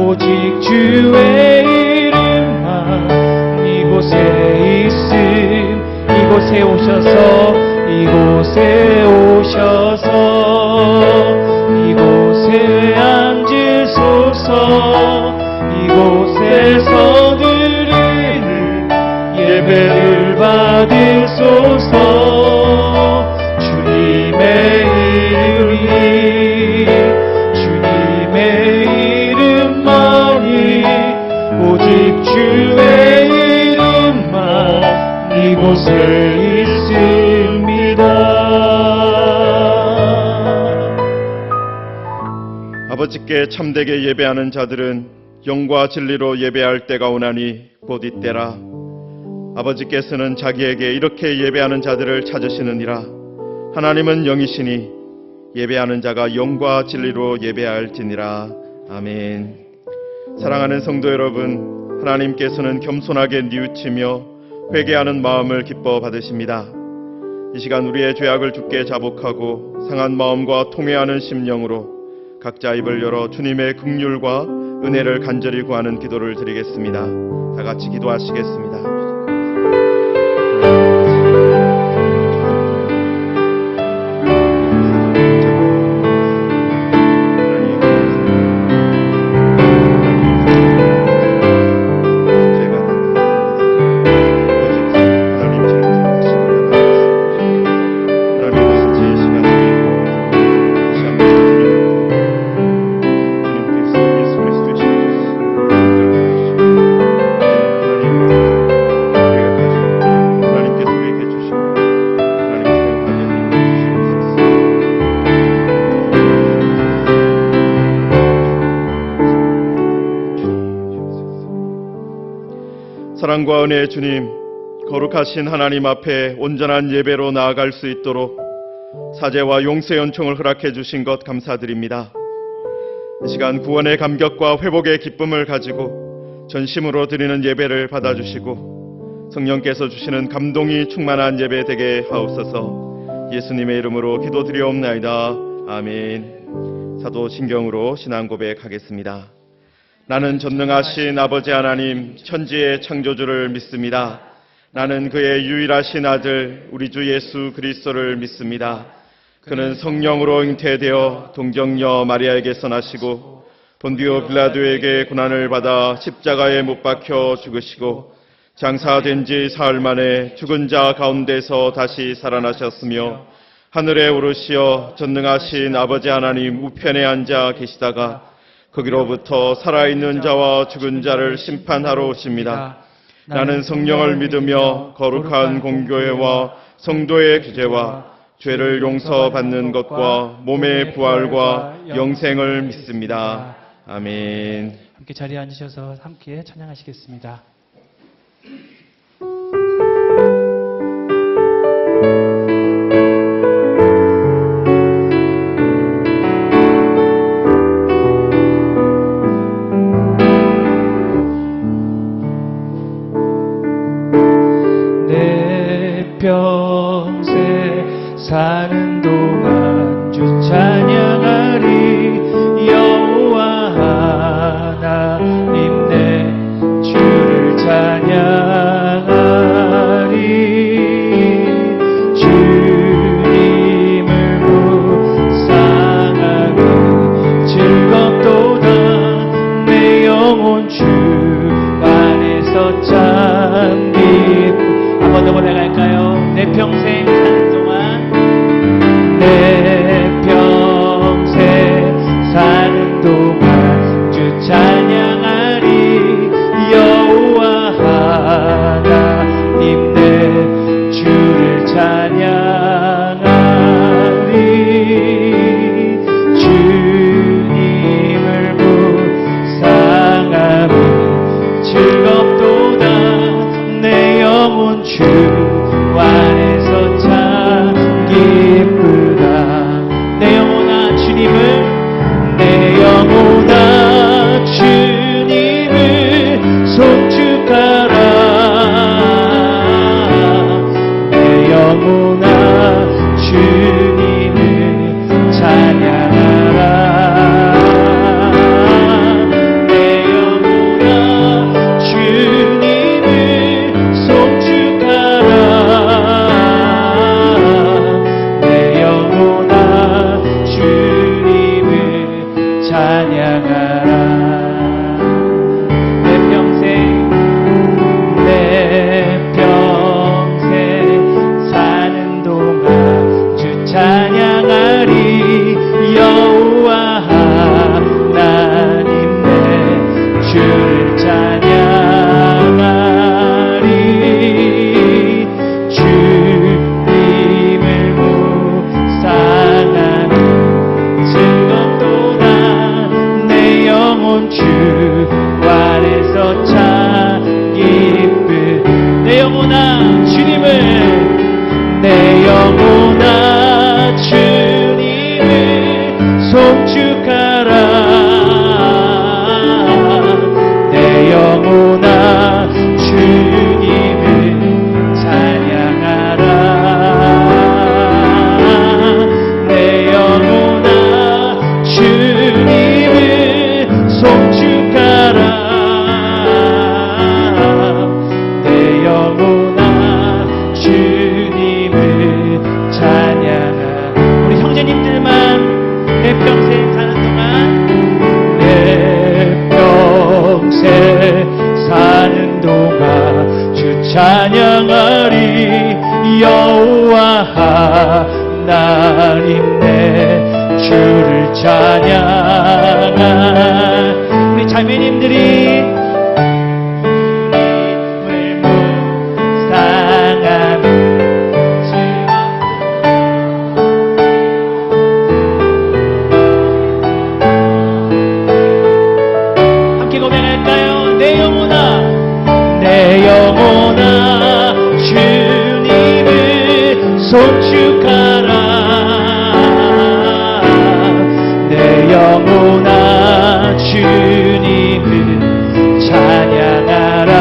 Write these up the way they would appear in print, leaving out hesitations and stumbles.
오직 주의 이름만 이곳에 있음. 이곳에 오셔서 이곳에 앉으소서. 이곳에서 드리는 예배를 받으소서. 주님의 이름만이 오직 주의 이름만 이곳에 있습니다. 아버지께 참되게 예배하는 자들은 영과 진리로 예배할 때가 오나니 곧 이때라. 아버지께서는 자기에게 이렇게 예배하는 자들을 찾으시느니라. 하나님은 영이시니 예배하는 자가 영과 진리로 예배할지니라. 아멘. 사랑하는 성도 여러분, 하나님께서는 겸손하게 뉘우치며 회개하는 마음을 기뻐 받으십니다. 이 시간 우리의 죄악을 주께 자복하고 상한 마음과 통회하는 심령으로 각자 입을 열어 주님의 긍휼과 은혜를 간절히 구하는 기도를 드리겠습니다. 다 같이 기도하시겠습니다. 사랑과 은혜의 주님, 거룩하신 하나님 앞에 온전한 예배로 나아갈 수 있도록 사죄와 용서의 은총을 허락해 주신 것 감사드립니다. 이 시간 구원의 감격과 회복의 기쁨을 가지고 전심으로 드리는 예배를 받아주시고 성령께서 주시는 감동이 충만한 예배 되게 하옵소서. 예수님의 이름으로 기도드리옵나이다. 아멘. 사도신경으로 신앙 고백하겠습니다. 나는 전능하신 아버지 하나님 천지의 창조주를 믿습니다. 나는 그의 유일하신 아들 우리 주 예수 그리스도를 믿습니다. 그는 성령으로 잉태되어 동정녀 마리아에게서 나시고 본디오 빌라도에게 고난을 받아 십자가에 못 박혀 죽으시고 장사된 지 사흘 만에 죽은 자 가운데서 다시 살아나셨으며 하늘에 오르시어 전능하신 아버지 하나님 우편에 앉아 계시다가 거기로부터 살아있는 자와 죽은 자를 심판하러 오십니다. 나는 성령을 믿으며 거룩한 공교회와 성도의 규제와 죄를 용서받는 것과 몸의 부활과 영생을 믿습니다. 아멘. 함께 자리에 앉으셔서 함께 찬양하시겠습니다. 평생 사는 동안 주 찬양하리. 여호와 하나님 내 주를 찬양하리. 주님을 묵상하니 즐겁도다. 내 영혼 주 안에서 참 기쁘. 한 번 더 고백할까요? 내 평생 사는 동안, 내 평생 사는 동안 주 찬양하리. 여호와 하나님 내 주를 찬양하리. 주님을 묵상하며 즐겁도다. 내 영혼 주 안에서 참 기쁘다. 내 영혼아 주님을, 내 영혼아 주님을 찬양하라. 내 평생 사는 동안 주 찬양하리. 여호와 하나님 내 주를 찬양하리. 주님을 묵상하는 즐겁도다. 내 영혼 주 안에서 참 기쁘. 내 영혼아 주님을, 내 영혼아 주님을 송축하라. 내 영혼아 주님을 찬양하라. 내 영혼아 주님을 송축하라. 내 영혼아 주님을 찬양하라. 우리 형제님들만 내 평생 사는 동안, 내 평생 사는 동안 주 찬양하리. 여호와 하나님 내 주를 찬양하. 우리 자매님들이 주님을 묵상하는 함께 고백할까요? 내 영혼아, 내 영혼아 주님을 송축하라. 내 영혼아 주님을 찬양하라.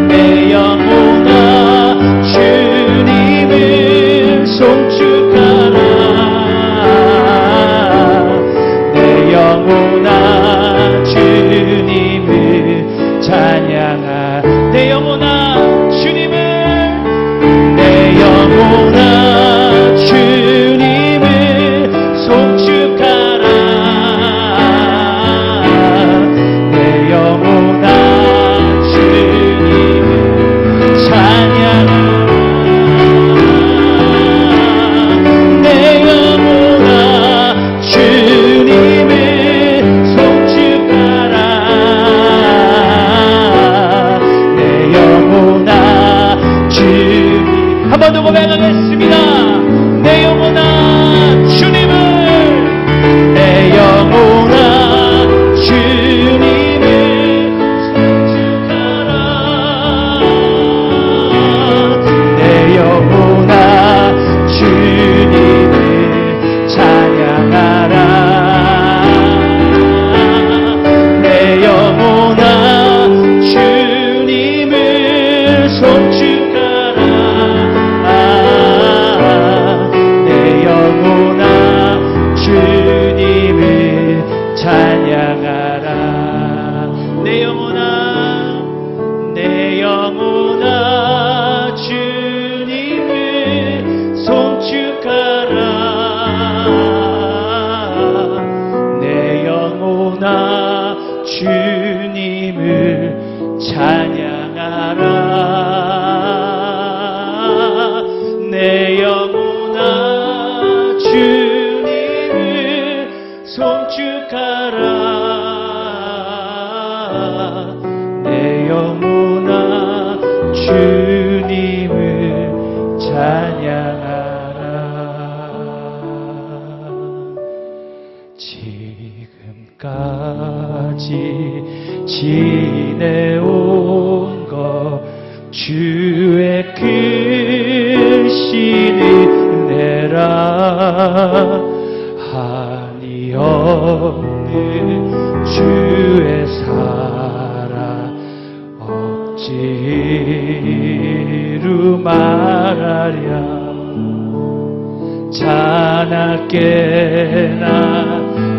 내 영혼아 주님을 송축하라. 내 영혼아 주님을 찬양하라. 내 영혼아 주님을, 내 영혼아 주님을 송축하라. 내 영혼아 주님을 찬양하라. 내 영혼아 주님을 송축하라. 내 영혼아 주님. 한 번 더 고백하겠습니다. 내 영혼아 주님을, 내 영혼아 주님을 송축하라. 내 영혼아 주님을 찬양하라. 내 영혼아 주님을 송축하라. 내 영혼아 주님을 찬양하라. 내 영혼아, 내 영혼아 주님을 송축하라. 내 영혼아 주님을 찬양하라. 내 영혼아 주님을 송축하라. 내 영혼아 주님을 찬양하라. 지금까지 지내온 것 주의 크신 은혜라. 한이 없는 주의 사랑 억지로 말하랴. 자나깨나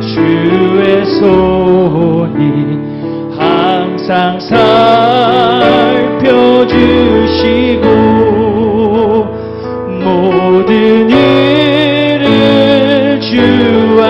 주의 손이 항상 살펴주시고 모든 일을 주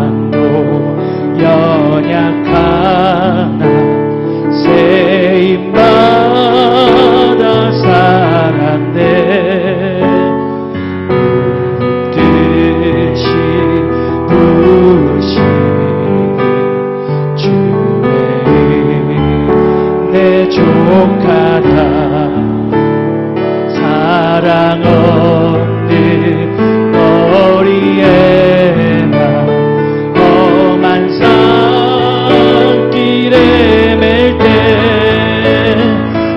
몸도 연약하나 세임받아 살았네. 뜻이 부으시니 주의 내 족하다. 사랑 없는 거리에 나 험한 산길에 맬 때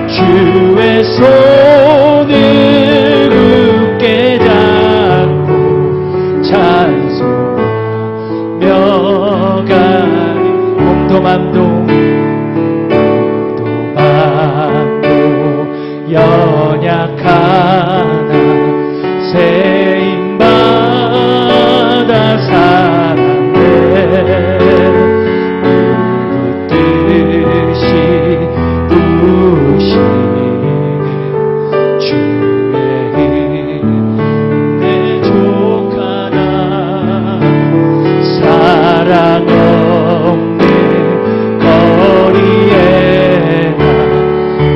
주의 손을 굳게 잡고 찬송하며 가리. 몸도 맘도 연약하나 세임받아 살았네. 뜻이 부으시니 주의 내 족하나. 사랑 없는 거리에 나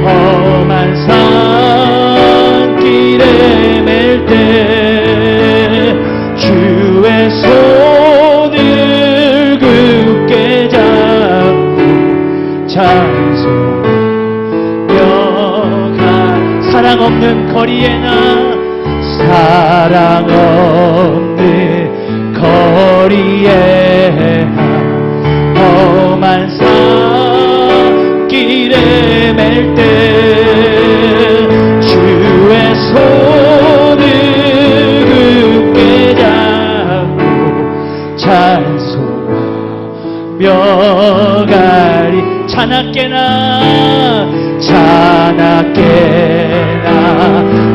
험한 산길에 맬 때 주의 손을 굳게 잡고 찬송하며 가. 사랑 없는 거리에 나 사랑 없는 거리에 나 험한 산길에 맬 때 주의 손을 굳게 잡고 찬송하며 가리. 자나깨나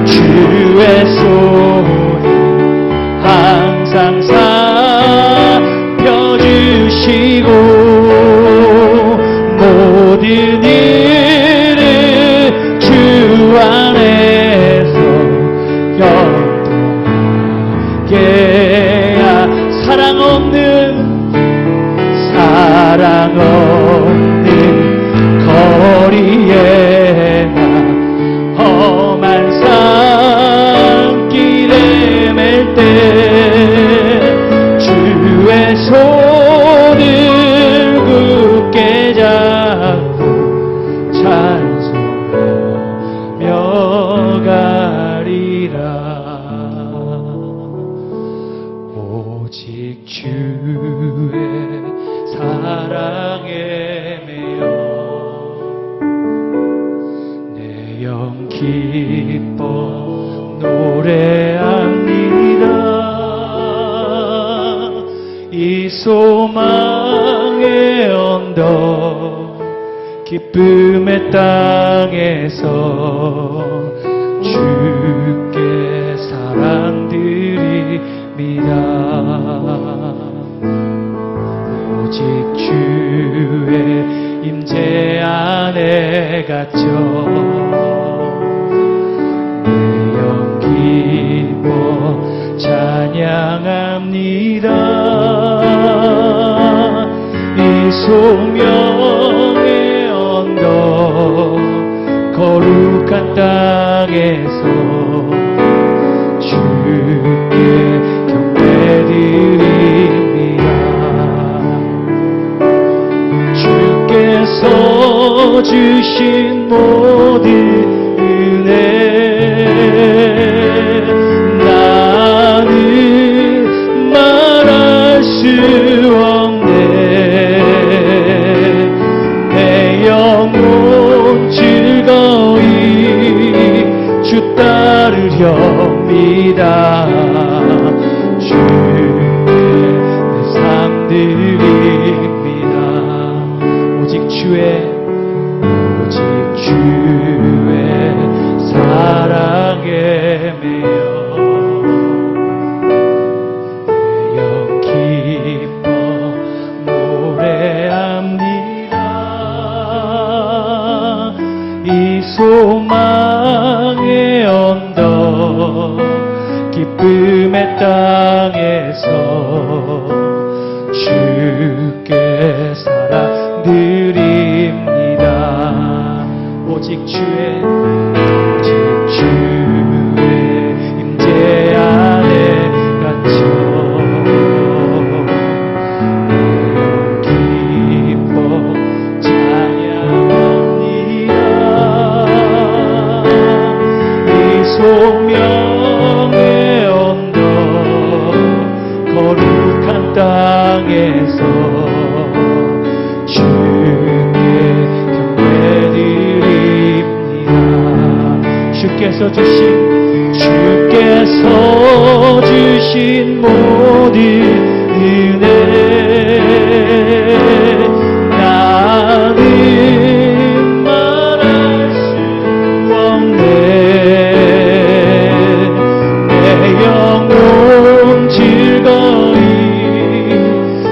주의 손이 항상 살펴주시고 모든 일을 주 안에서 영통하게. 사랑 없는 거리에 나 험한 산길에 맬 때 주의 손을 굳게 잡고 찬송하며 가리라. 오직 주의 사랑에 매여 내 영 기뻐 노래합니다. 이 소망의 언덕 기쁨의 땅에서 주께 사랑드립니다. 오직 주의 임재 안에 갇혀 내 영 기뻐 찬양합니다. 이 소명의 언덕 거룩한 땅에서 주께 경배드립니다. 주께서 주신 모든 은혜 나는 말할 수 없네. 내 영혼 즐거이 주 따르렵니다. 주의 내 삶 드립니다. 오직 주의 주께 사랑드립니다. 오직 주의 임재 안에 갇혀 기뻐 찬양합니다. 이 소명의 언덕 거룩한 땅에서 주께 경배드립니다. 주께서 주신 모든 은혜 나는 말할 수 없네. 내 영혼 즐거이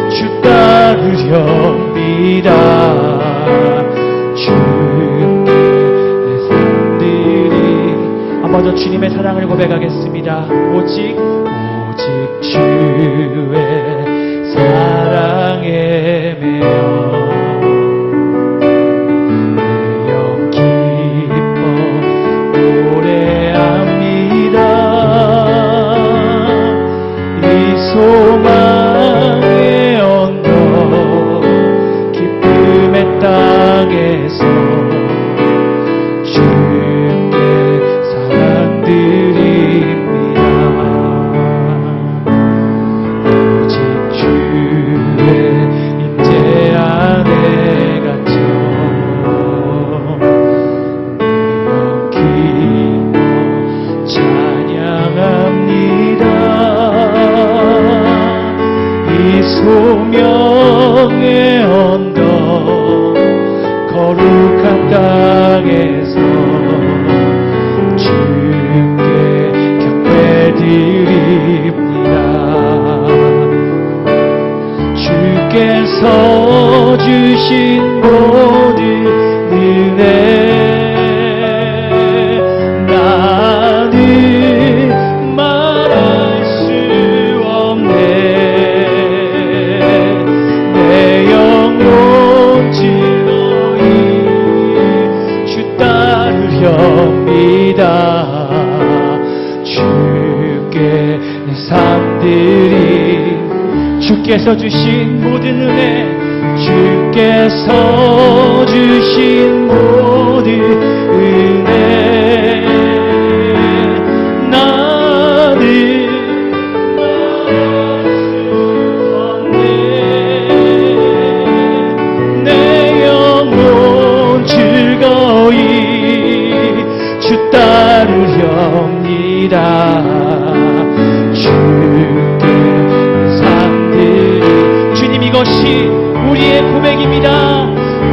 주 따르렵니다. 주께 내 삶들이 한번 더 주님의 사랑을 고백하겠습니다. 오직 주의 사랑에 매여 내 영 기뻐 노래합니다. 이 소망의 언덕 기쁨의 땅에서 주께 사랑드립니다. 오직 주의 임재 안에 갇혀 내 영 기뻐 찬양합니다. 이 소명의 언덕 거룩한 땅에서 주께 경배드립니다. 주께서 주신 모든 은혜 나는 말할 수 없네. 내 영혼 즐거이 주 따르렵니다. 주께 내 삶들이 주께서 주신 모든 은혜 주께서 주신 모든 은혜 나는 내 영혼 즐거이 주 따르렵니다. 주께 삶들이 주님 이것이 우리의 고백입니다.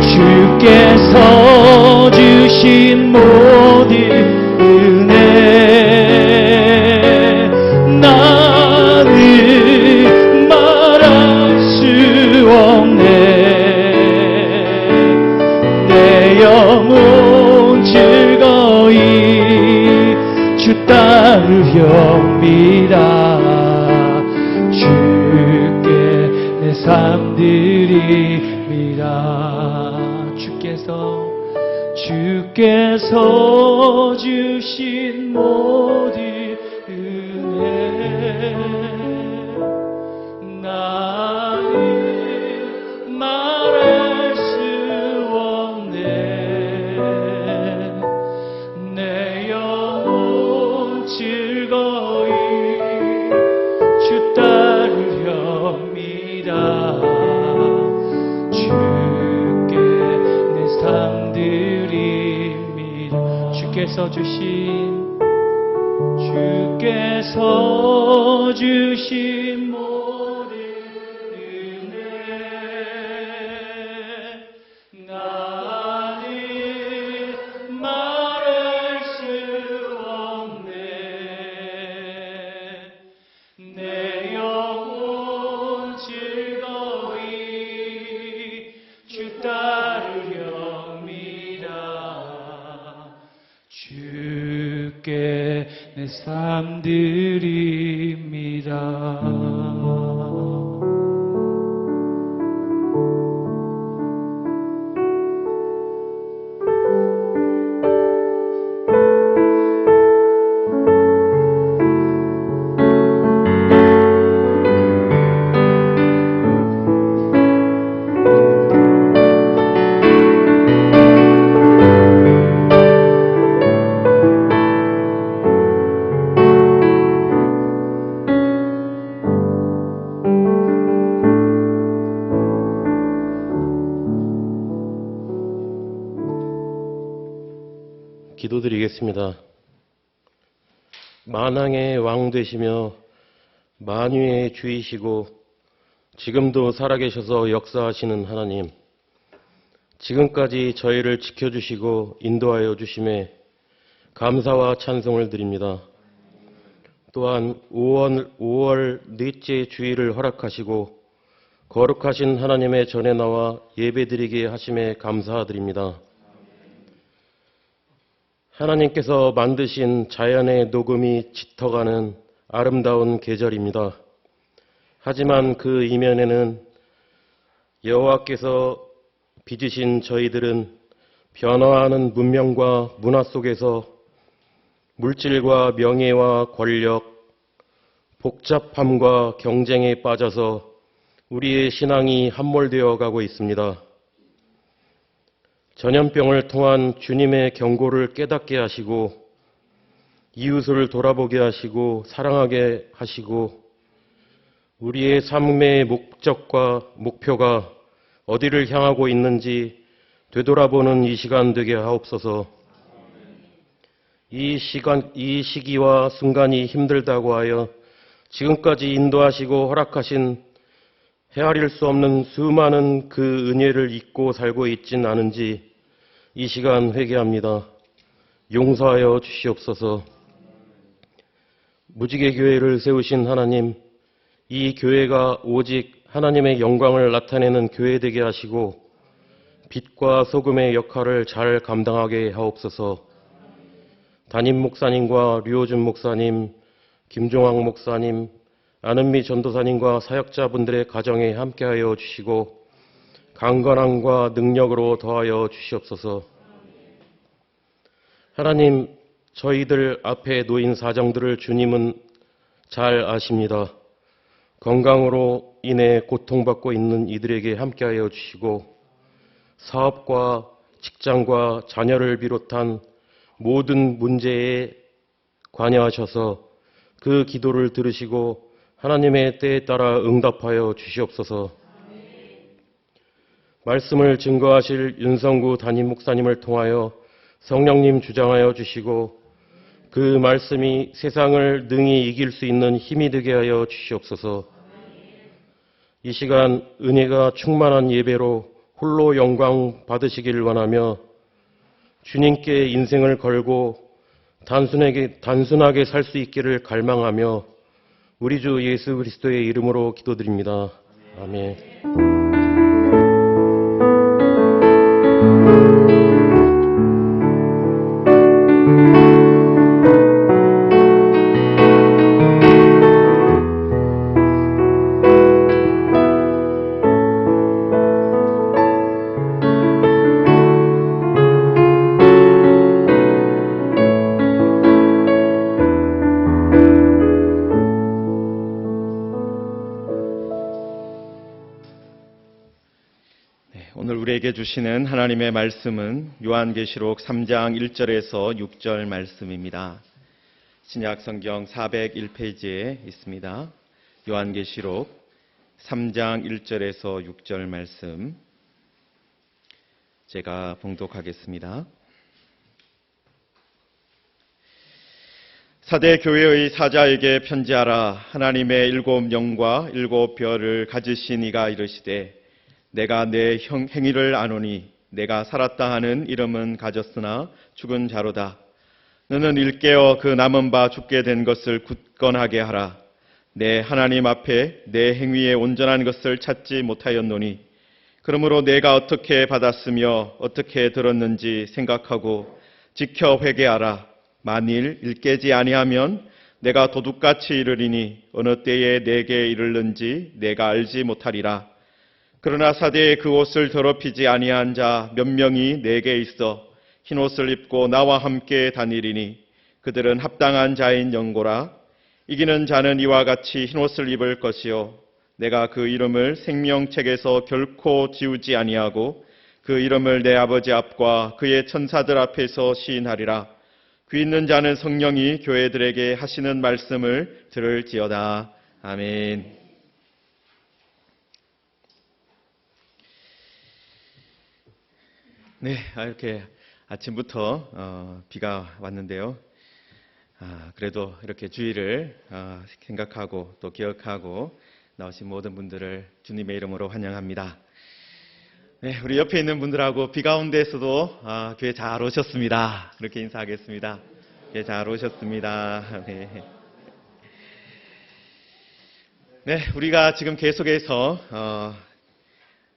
주께서 주신 모든 은혜 나는 말할 수 없네. 내 영혼 즐거이 주 따르렵니다. 주께 내 삶드립니다. 주께서 주신 모든 은혜 나는 말할 수 없네. 내 영혼 즐거이 주 따르렵니다. 주께 내 삶드립니다. 주께서 주신 모든 은혜 나는 말할 수 없네. 내 영혼 즐거이 주 따르렵니다. 주께 내 삶드립니다. 기도드리겠습니다. 만왕의 왕 되시며 만유의 주이시고 지금도 살아계셔서 역사하시는 하나님, 지금까지 저희를 지켜주시고 인도하여 주심에 감사와 찬송을 드립니다. 또한 5월 넷째 주일을 허락하시고 거룩하신 하나님의 전에 나와 예배드리게 하심에 감사드립니다. 하나님께서 만드신 자연의 녹음이 짙어가는 아름다운 계절입니다. 하지만 그 이면에는 여호와께서 빚으신 저희들은 변화하는 문명과 문화 속에서 물질과 명예와 권력, 복잡함과 경쟁에 빠져서 우리의 신앙이 함몰되어 가고 있습니다. 전염병을 통한 주님의 경고를 깨닫게 하시고 이웃을 돌아보게 하시고 사랑하게 하시고 우리의 삶의 목적과 목표가 어디를 향하고 있는지 되돌아보는 이 시간 되게 하옵소서. 이 시기와 순간이 힘들다고 하여 지금까지 인도하시고 허락하신 헤아릴 수 없는 수많은 그 은혜를 잊고 살고 있진 않은지 이 시간 회개합니다. 용서하여 주시옵소서. 무지개 교회를 세우신 하나님, 이 교회가 오직 하나님의 영광을 나타내는 교회 되게 하시고 빛과 소금의 역할을 잘 감당하게 하옵소서. 담임 목사님과 류호준 목사님, 김종학 목사님, 안은미 전도사님과 사역자분들의 가정에 함께하여 주시고 강건함과 능력으로 더하여 주시옵소서. 하나님, 저희들 앞에 놓인 사정들을 주님은 잘 아십니다. 건강으로 인해 고통받고 있는 이들에게 함께하여 주시고 사업과 직장과 자녀를 비롯한 모든 문제에 관여하셔서 그 기도를 들으시고 하나님의 때에 따라 응답하여 주시옵소서. 말씀을 증거하실 윤성구 담임 목사님을 통하여 성령님 주장하여 주시고 그 말씀이 세상을 능히 이길 수 있는 힘이 되게 하여 주시옵소서. 이 시간 은혜가 충만한 예배로 홀로 영광 받으시기를 원하며 주님께 인생을 걸고 단순하게 살 수 있기를 갈망하며 우리 주 예수 그리스도의 이름으로 기도드립니다. 아멘. 오늘 우리에게 주시는 하나님의 말씀은 요한계시록 3장 1절에서 6절 말씀입니다. 신약 성경 401페이지에 있습니다. 요한계시록 3장 1절에서 6절 말씀 제가 봉독하겠습니다. 사대 교회의 사자에게 편지하라. 하나님의 7 영과 7 별을 가지신 이가 이르시되 내가 내 행위를 아노니 내가 살았다 하는 이름은 가졌으나 죽은 자로다. 너는 일깨어 그 남은 바 죽게 된 것을 굳건하게 하라. 내 하나님 앞에 내 행위에 온전한 것을 찾지 못하였노니 그러므로 내가 어떻게 받았으며 어떻게 들었는지 생각하고 지켜 회개하라. 만일 일깨지 아니하면 내가 도둑같이 이르리니 어느 때에 내게 이르는지 내가 알지 못하리라. 그러나 사대에 그 옷을 더럽히지 아니한 자 몇 명이 내게 있어 흰옷을 입고 나와 함께 다니리니 그들은 합당한 자인 영고라. 이기는 자는 이와 같이 흰옷을 입을 것이요 내가 그 이름을 생명책에서 결코 지우지 아니하고 그 이름을 내 아버지 앞과 그의 천사들 앞에서 시인하리라. 귀 있는 자는 성령이 교회들에게 하시는 말씀을 들을지어다. 아멘. 네, 이렇게 아침부터 비가 왔는데요. 그래도 이렇게 주의를 생각하고 또 기억하고 나오신 모든 분들을 주님의 이름으로 환영합니다. 네, 우리 옆에 있는 분들하고 비 가운데에서도 교회 잘 오셨습니다. 그렇게 인사하겠습니다. 교회 잘 오셨습니다. 네. 네, 우리가 지금 계속해서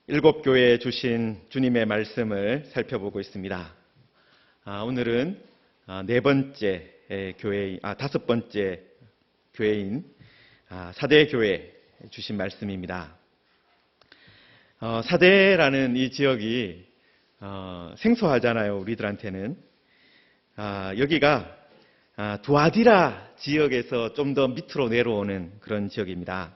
7교회에 주신 주님의 말씀을 살펴보고 있습니다. 오늘은 다섯 번째 교회인 사대교회 주신 말씀입니다. 사대라는 이 지역이 생소하잖아요, 우리들한테는. 여기가 두아디라 지역에서 좀 더 밑으로 내려오는 그런 지역입니다.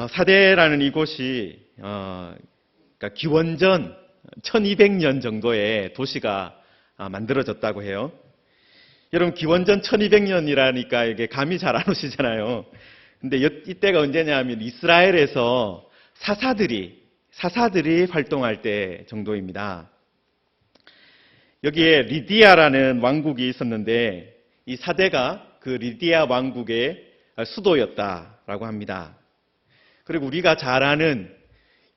사대라는 이곳이 그러니까 기원전 1200년 정도의 도시가 만들어졌다고 해요. 여러분, 기원전 1200년이라니까 이게 감이 잘 안 오시잖아요. 근데 이때가 언제냐 하면 이스라엘에서 사사들이 활동할 때 정도입니다. 여기에 리디아라는 왕국이 있었는데 이 사대가 그 리디아 왕국의 수도였다라고 합니다. 그리고 우리가 잘 아는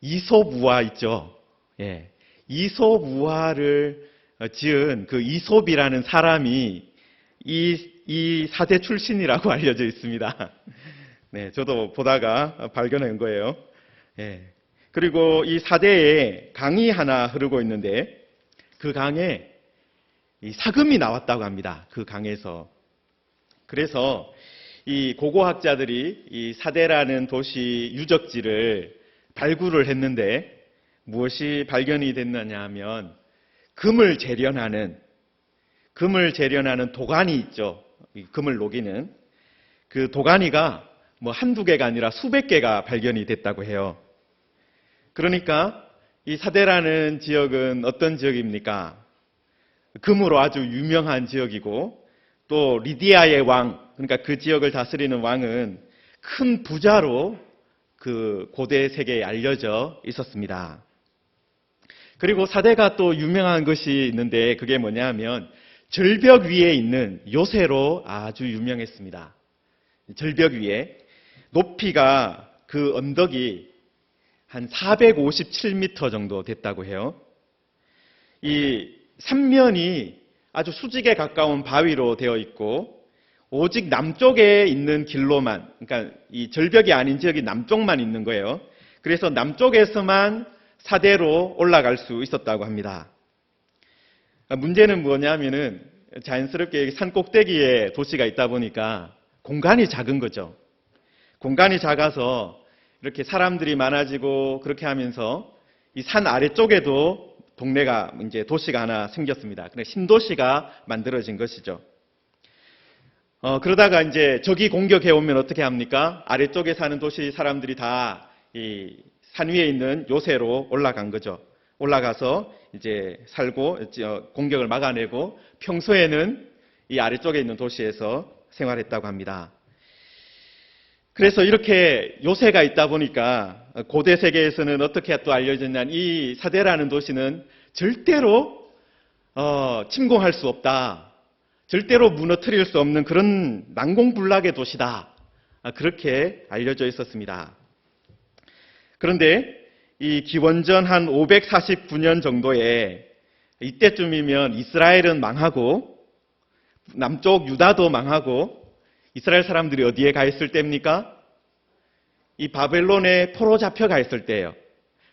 이솝우화 있죠. 예. 이솝우화를 지은 그 이솝이라는 사람이 이 사대 출신이라고 알려져 있습니다. 네, 저도 보다가 발견한 거예요. 예. 그리고 이 사대에 강이 하나 흐르고 있는데 그 강에 이 사금이 나왔다고 합니다. 그 강에서. 그래서 이 고고학자들이 이 사대라는 도시 유적지를 발굴을 했는데 무엇이 발견이 됐느냐 하면 금을 재련하는 도가니 있죠. 금을 녹이는 그 도가니가 뭐 한두 개가 아니라 수백 개가 발견이 됐다고 해요. 그러니까 이 사대라는 지역은 어떤 지역입니까? 금으로 아주 유명한 지역이고 또 리디아의 왕, 그러니까 그 지역을 다스리는 왕은 큰 부자로 그 고대 세계에 알려져 있었습니다. 그리고 사대가 또 유명한 것이 있는데 그게 뭐냐 하면 절벽 위에 있는 요새로 아주 유명했습니다. 절벽 위에 높이가 그 언덕이 한 457m 정도 됐다고 해요. 이 삼면이 아주 수직에 가까운 바위로 되어 있고 오직 남쪽에 있는 길로만, 그러니까 이 절벽이 아닌 지역이 남쪽만 있는 거예요. 그래서 남쪽에서만 사대로 올라갈 수 있었다고 합니다. 문제는 뭐냐면은 자연스럽게 산 꼭대기에 도시가 있다 보니까 공간이 작은 거죠. 공간이 작아서 이렇게 사람들이 많아지고 그렇게 하면서 이 산 아래쪽에도 동네가 이제 도시가 하나 생겼습니다. 그래서 신도시가 만들어진 것이죠. 그러다가 이제 적이 공격해 오면 어떻게 합니까? 아래쪽에 사는 도시 사람들이 다 이 산 위에 있는 요새로 올라간 거죠. 올라가서 이제 살고 공격을 막아내고 평소에는 이 아래쪽에 있는 도시에서 생활했다고 합니다. 그래서 이렇게 요새가 있다 보니까 고대 세계에서는 어떻게 또 알려졌냐면 이 사대라는 도시는 절대로 침공할 수 없다. 절대로 무너뜨릴 수 없는 그런 난공불락의 도시다. 그렇게 알려져 있었습니다. 그런데 이 기원전 한 549년 정도에 이때쯤이면 이스라엘은 망하고 남쪽 유다도 망하고 이스라엘 사람들이 어디에 가 있을 때입니까? 이 바벨론에 포로 잡혀가 있을 때예요.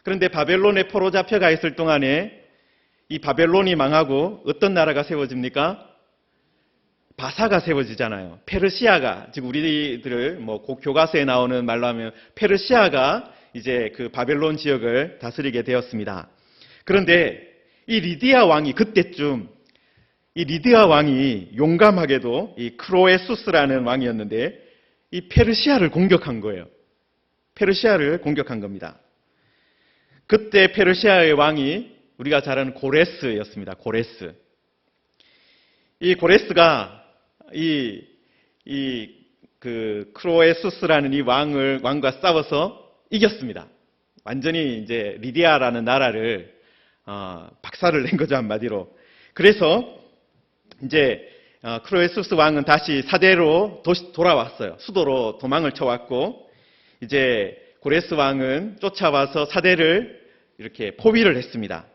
그런데 바벨론에 포로 잡혀가 있을 동안에 이 바벨론이 망하고 어떤 나라가 세워집니까? 바사가 세워지잖아요. 페르시아가, 즉 우리들 뭐 교과서에 나오는 말로 하면 페르시아가 이제 그 바벨론 지역을 다스리게 되었습니다. 그런데 이 리디아 왕이 그때쯤 이 리디아 왕이 용감하게도 이 크로에수스라는 왕이었는데 이 페르시아를 공격한 거예요. 페르시아를 공격한 겁니다. 그때 페르시아의 왕이 우리가 잘 아는 고레스였습니다. 고레스. 이 고레스가 그 크로에수스라는 이 왕과 싸워서 이겼습니다. 완전히 이제 리디아라는 나라를 박살을 낸 거죠, 한마디로. 그래서 이제 크로에수스 왕은 다시 사대로 돌아왔어요. 수도로 도망을 쳐왔고, 이제 고레스 왕은 쫓아와서 사대를 이렇게 포위를 했습니다.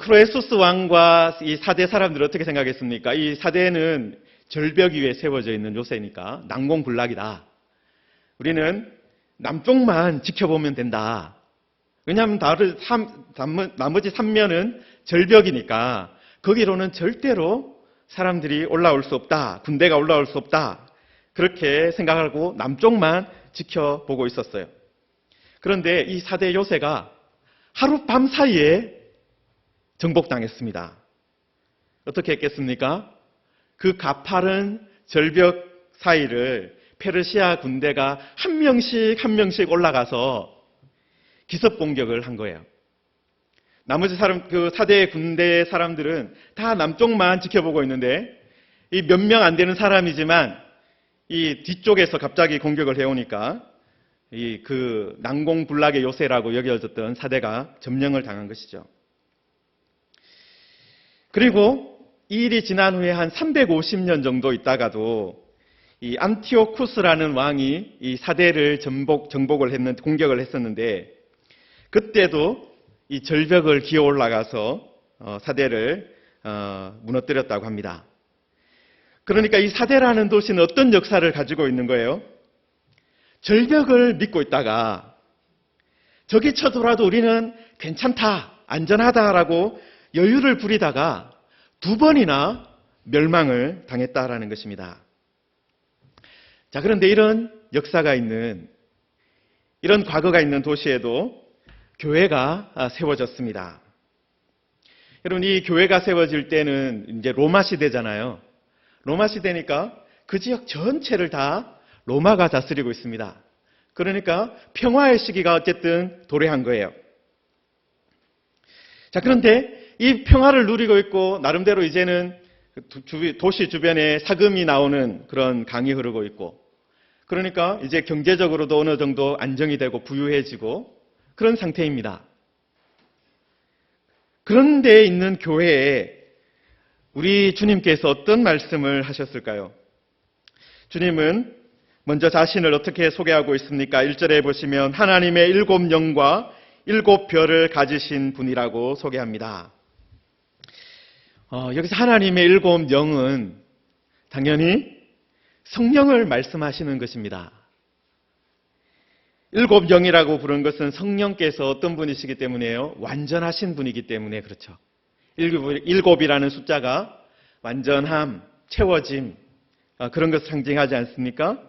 크로에수스 왕과 이 사대 사람들은 어떻게 생각했습니까? 이 사대는 절벽 위에 세워져 있는 요새니까 난공불락이다. 우리는 남쪽만 지켜보면 된다. 왜냐하면 나머지 3면은 절벽이니까 거기로는 절대로 사람들이 올라올 수 없다. 군대가 올라올 수 없다. 그렇게 생각하고 남쪽만 지켜보고 있었어요. 그런데 이 사대 요새가 하룻밤 사이에 정복당했습니다. 어떻게 했겠습니까? 그 가파른 절벽 사이를 페르시아 군대가 한 명씩 올라가서 기습 공격을 한 거예요. 나머지 그 사대 군대 사람들은 다 남쪽만 지켜보고 있는데, 이 몇 명 안 되는 사람이지만 이 뒤쪽에서 갑자기 공격을 해오니까 그 난공불락의 요새라고 여겨졌던 사대가 점령을 당한 것이죠. 그리고 이 일이 지난 후에 한 350년 정도 있다가도 이 안티오쿠스라는 왕이 이 사대를 공격을 했었는데, 그때도 이 절벽을 기어 올라가서 사대를 무너뜨렸다고 합니다. 그러니까 이 사대라는 도시는 어떤 역사를 가지고 있는 거예요? 절벽을 믿고 있다가 적이 쳐들어와도 우리는 괜찮다, 안전하다라고 여유를 부리다가 2번이나 멸망을 당했다라는 것입니다. 자, 그런데 이런 역사가 있는, 이런 과거가 있는 도시에도 교회가 세워졌습니다. 여러분, 이 교회가 세워질 때는 이제 로마 시대잖아요. 로마 시대니까 그 지역 전체를 다 로마가 다스리고 있습니다. 그러니까 평화의 시기가 어쨌든 도래한 거예요. 자, 그런데 이 평화를 누리고 있고 나름대로 이제는 도시 주변에 사금이 나오는 그런 강이 흐르고 있고, 그러니까 이제 경제적으로도 어느 정도 안정이 되고 부유해지고 그런 상태입니다. 그런 데 있는 교회에 우리 주님께서 어떤 말씀을 하셨을까요? 주님은 먼저 자신을 어떻게 소개하고 있습니까? 1절에 보시면 하나님의 7 영과 7 별을 가지신 분이라고 소개합니다. 여기서 하나님의 7 영은 당연히 성령을 말씀하시는 것입니다. 7 영이라고 부른 것은 성령께서 어떤 분이시기 때문에요? 완전하신 분이기 때문에 그렇죠. 7이라는 숫자가 완전함, 채워짐, 그런 것을 상징하지 않습니까?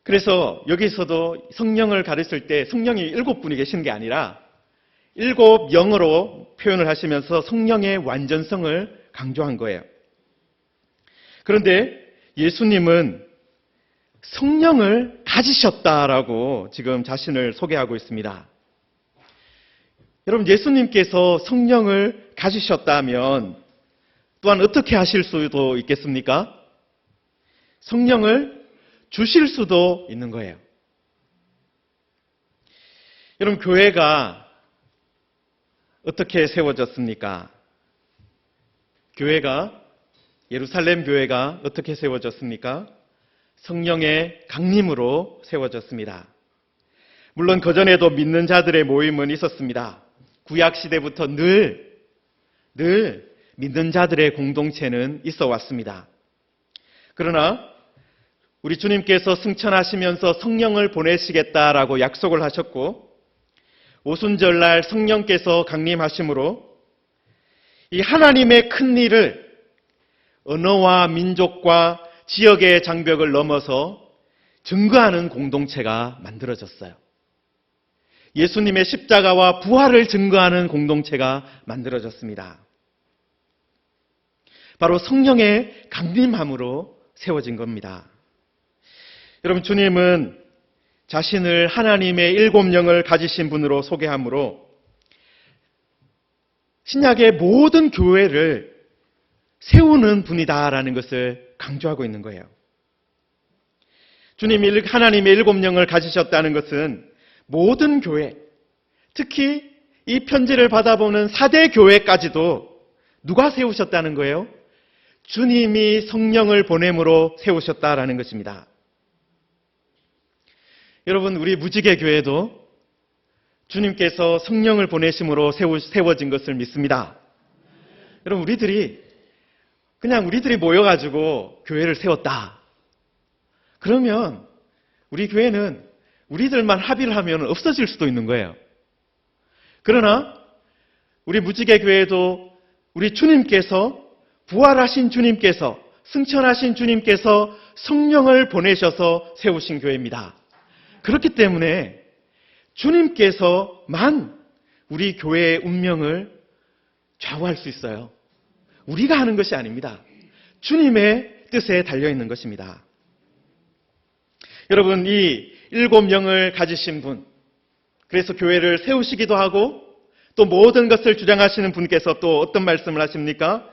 그래서 여기서도 성령을 가르칠 때 성령이 7분이 계신 게 아니라 7 영으로 표현을 하시면서 성령의 완전성을 강조한 거예요. 그런데 예수님은 성령을 가지셨다라고 지금 자신을 소개하고 있습니다. 여러분, 예수님께서 성령을 가지셨다면 또한 어떻게 하실 수도 있겠습니까? 성령을 주실 수도 있는 거예요. 여러분, 교회가 어떻게 세워졌습니까? 예루살렘 교회가 어떻게 세워졌습니까? 성령의 강림으로 세워졌습니다. 물론 그전에도 믿는 자들의 모임은 있었습니다. 구약 시대부터 늘 믿는 자들의 공동체는 있어 왔습니다. 그러나 우리 주님께서 승천하시면서 성령을 보내시겠다라고 약속을 하셨고, 오순절날 성령께서 강림하심으로 이 하나님의 큰 일을 언어와 민족과 지역의 장벽을 넘어서 증거하는 공동체가 만들어졌어요. 예수님의 십자가와 부활을 증거하는 공동체가 만들어졌습니다. 바로 성령의 강림함으로 세워진 겁니다. 여러분, 주님은 자신을 하나님의 7 영을 가지신 분으로 소개함으로 신약의 모든 교회를 세우는 분이다라는 것을 강조하고 있는 거예요. 주님이 하나님의 7 영을 가지셨다는 것은 모든 교회, 특히 이 편지를 받아보는 4대 교회까지도 누가 세우셨다는 거예요? 주님이 성령을 보냄으로 세우셨다라는 것입니다. 여러분, 우리 무지개 교회도 주님께서 성령을 보내심으로 세워진 것을 믿습니다. 여러분, 우리들이 모여가지고 교회를 세웠다. 그러면 우리 교회는 우리들만 합의를 하면 없어질 수도 있는 거예요. 그러나 우리 무지개 교회도 우리 주님께서, 부활하신 주님께서, 승천하신 주님께서 성령을 보내셔서 세우신 교회입니다. 그렇기 때문에 주님께서만 우리 교회의 운명을 좌우할 수 있어요. 우리가 하는 것이 아닙니다. 주님의 뜻에 달려있는 것입니다. 여러분, 이 7영을 가지신 분, 그래서 교회를 세우시기도 하고 또 모든 것을 주장하시는 분께서 또 어떤 말씀을 하십니까?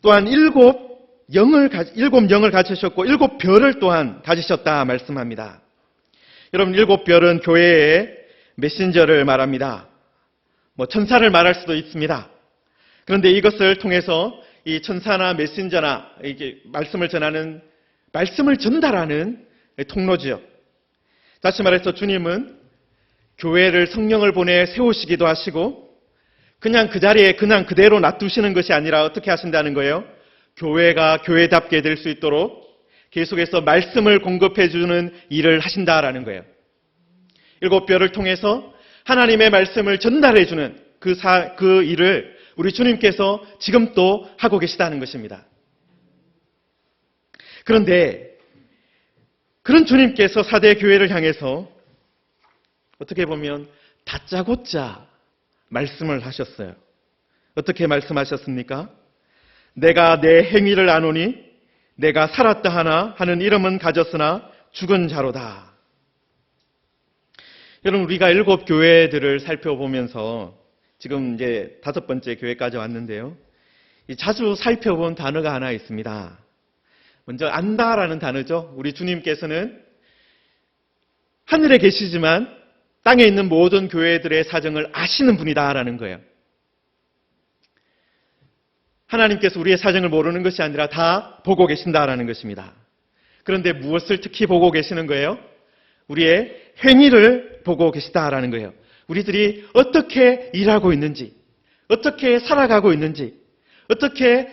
또한 7영을 가지셨고 7별을 또한 가지셨다 말씀합니다. 여러분, 7별은 교회의 메신저를 말합니다. 천사를 말할 수도 있습니다. 그런데 이것을 통해서 이 천사나 메신저나 이게 말씀을 전달하는 통로지요. 다시 말해서 주님은 교회를 성령을 보내 세우시기도 하시고 그냥 그 자리에 그냥 그대로 놔두시는 것이 아니라 어떻게 하신다는 거예요? 교회가 교회답게 될 수 있도록 계속해서 말씀을 공급해 주는 일을 하신다라는 거예요. 7별을 통해서 하나님의 말씀을 전달해 주는 그 일을 우리 주님께서 지금 또 하고 계시다는 것입니다. 그런데 그런 주님께서 4대 교회를 향해서 어떻게 보면 다짜고짜 말씀을 하셨어요. 어떻게 말씀하셨습니까? 내가 내 행위를 아노니 내가 살았다 하는 이름은 가졌으나 죽은 자로다. 여러분, 우리가 7교회들을 살펴보면서 지금 이제 5번째 교회까지 왔는데요. 자주 살펴본 단어가 하나 있습니다. 먼저 안다라는 단어죠. 우리 주님께서는 하늘에 계시지만 땅에 있는 모든 교회들의 사정을 아시는 분이다라는 거예요. 하나님께서 우리의 사정을 모르는 것이 아니라 다 보고 계신다라는 것입니다. 그런데 무엇을 특히 보고 계시는 거예요? 우리의 행위를 보고 계시다라는 거예요. 우리들이 어떻게 일하고 있는지, 어떻게 살아가고 있는지, 어떻게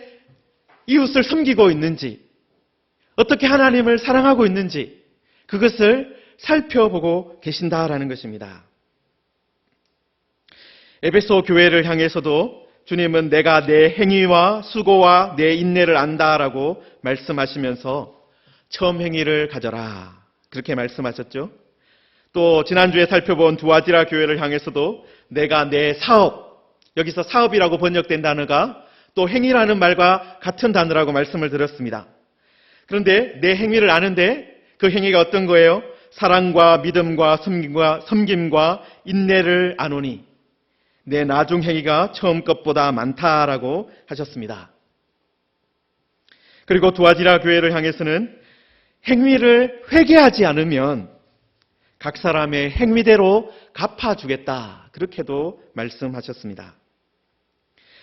이웃을 섬기고 있는지, 어떻게 하나님을 사랑하고 있는지 그것을 살펴보고 계신다라는 것입니다. 에베소 교회를 향해서도 주님은 내가 내 행위와 수고와 내 인내를 안다라고 말씀하시면서 처음 행위를 가져라 그렇게 말씀하셨죠. 또 지난주에 살펴본 두아디라 교회를 향해서도 내가 내 사업, 여기서 사업이라고 번역된 단어가 또 행위라는 말과 같은 단어라고 말씀을 드렸습니다. 그런데 내 행위를 아는데 그 행위가 어떤 거예요? 사랑과 믿음과 섬김과 인내를 아노니 내 나중 행위가 처음 것보다 많다라고 하셨습니다. 그리고 두아디라 교회를 향해서는 행위를 회개하지 않으면 각 사람의 행위대로 갚아주겠다 그렇게도 말씀하셨습니다.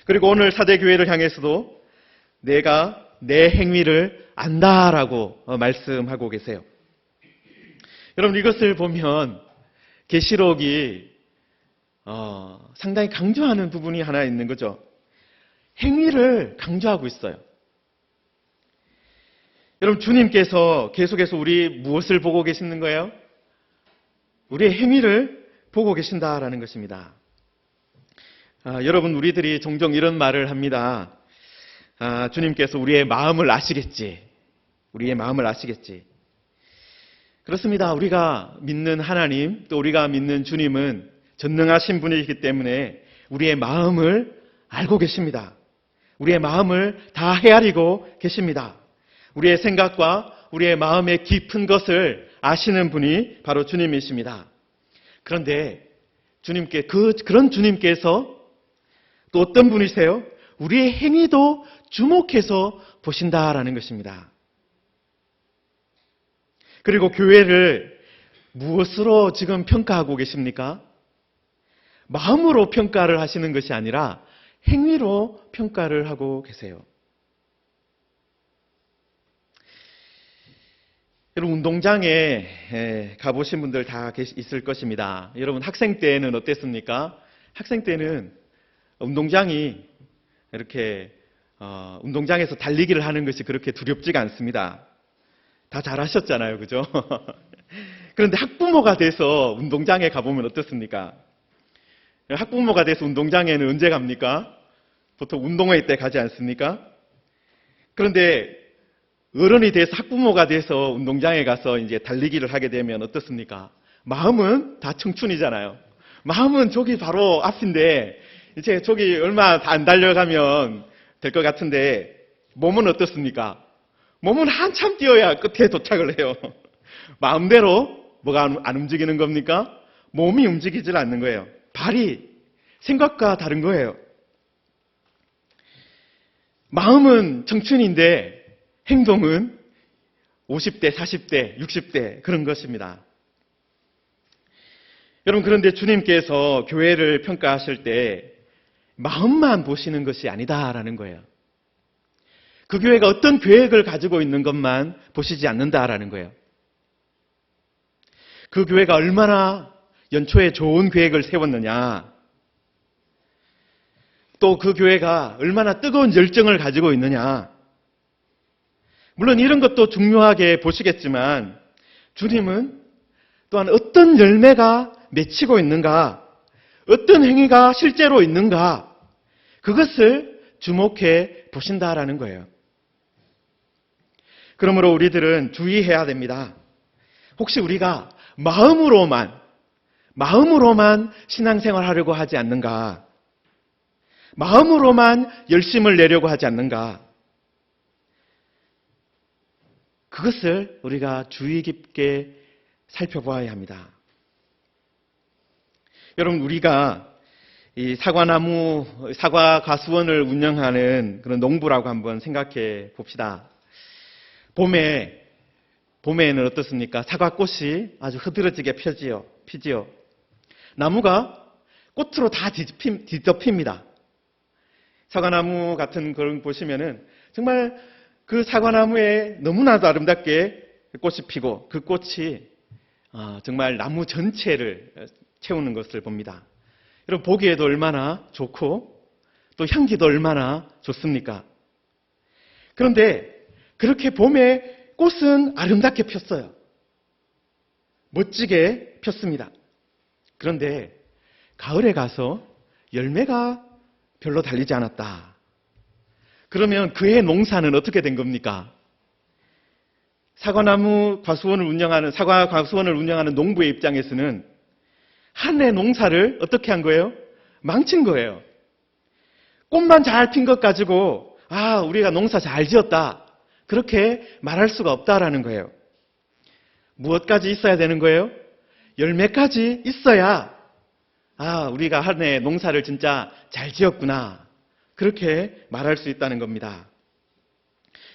그리고 오늘 4대 교회를 향해서도 내가 내 행위를 안다라고 말씀하고 계세요. 여러분, 이것을 보면 계시록이 상당히 강조하는 부분이 하나 있는 거죠. 행위를 강조하고 있어요. 여러분, 주님께서 계속해서 우리 무엇을 보고 계시는 거예요? 우리의 행위를 보고 계신다라는 것입니다. 여러분, 우리들이 종종 이런 말을 합니다. 주님께서 우리의 마음을 아시겠지. 우리의 마음을 아시겠지. 그렇습니다. 우리가 믿는 하나님, 또 우리가 믿는 주님은 전능하신 분이기 때문에 우리의 마음을 알고 계십니다. 우리의 마음을 다 헤아리고 계십니다. 우리의 생각과 우리의 마음의 깊은 것을 아시는 분이 바로 주님이십니다. 그런데 그런 주님께서 또 어떤 분이세요? 우리의 행위도 주목해서 보신다라는 것입니다. 그리고 교회를 무엇으로 지금 평가하고 계십니까? 마음으로 평가를 하시는 것이 아니라 행위로 평가를 하고 계세요. 여러분, 운동장에 가보신 분들 다 있을 것입니다. 여러분, 학생 때는 어땠습니까? 학생 때는 운동장이 이렇게 운동장에서 달리기를 하는 것이 그렇게 두렵지가 않습니다. 다 잘하셨잖아요, 그죠? 그런데 학부모가 돼서 운동장에 가보면 어떻습니까? 학부모가 돼서 운동장에는 언제 갑니까? 보통 운동회 때 가지 않습니까? 그런데 어른이 돼서 학부모가 돼서 운동장에 가서 이제 달리기를 하게 되면 어떻습니까? 마음은 다 청춘이잖아요. 마음은 저기 바로 앞인데 이제 저기 얼마 안 달려가면 될 것 같은데 몸은 어떻습니까? 몸은 한참 뛰어야 끝에 도착을 해요. 마음대로 뭐가 안 움직이는 겁니까? 몸이 움직이질 않는 거예요. 발이 생각과 다른 거예요. 마음은 청춘인데 행동은 50대, 40대, 60대 그런 것입니다. 여러분, 그런데 주님께서 교회를 평가하실 때 마음만 보시는 것이 아니다라는 거예요. 그 교회가 어떤 계획을 가지고 있는 것만 보시지 않는다라는 거예요. 그 교회가 얼마나 연초에 좋은 계획을 세웠느냐, 또 그 교회가 얼마나 뜨거운 열정을 가지고 있느냐, 물론 이런 것도 중요하게 보시겠지만 주님은 또한 어떤 열매가 맺히고 있는가, 어떤 행위가 실제로 있는가, 그것을 주목해 보신다라는 거예요. 그러므로 우리들은 주의해야 됩니다. 혹시 우리가 마음으로만 신앙생활 하려고 하지 않는가, 마음으로만 열심을 내려고 하지 않는가, 그것을 우리가 주의 깊게 살펴보아야 합니다. 여러분, 우리가 이 사과 과수원을 운영하는 그런 농부라고 한번 생각해 봅시다. 봄에는 어떻습니까? 사과꽃이 아주 흐드러지게 피지요. 나무가 꽃으로 다 뒤덮입니다. 사과나무 같은 그런 보시면은 정말 그 사과나무에 너무나도 아름답게 꽃이 피고 그 꽃이 정말 나무 전체를 채우는 것을 봅니다. 여러분, 보기에도 얼마나 좋고 또 향기도 얼마나 좋습니까? 그런데 그렇게 봄에 꽃은 아름답게 폈어요. 멋지게 폈습니다. 그런데 가을에 가서 열매가 별로 달리지 않았다. 그러면 그의 농사는 어떻게 된 겁니까? 사과 과수원을 운영하는 농부의 입장에서는 한 해 농사를 어떻게 한 거예요? 망친 거예요. 꽃만 잘 핀 것 가지고 우리가 농사 잘 지었다, 그렇게 말할 수가 없다라는 거예요. 무엇까지 있어야 되는 거예요? 열매까지 있어야 우리가 한 해 농사를 진짜 잘 지었구나, 그렇게 말할 수 있다는 겁니다.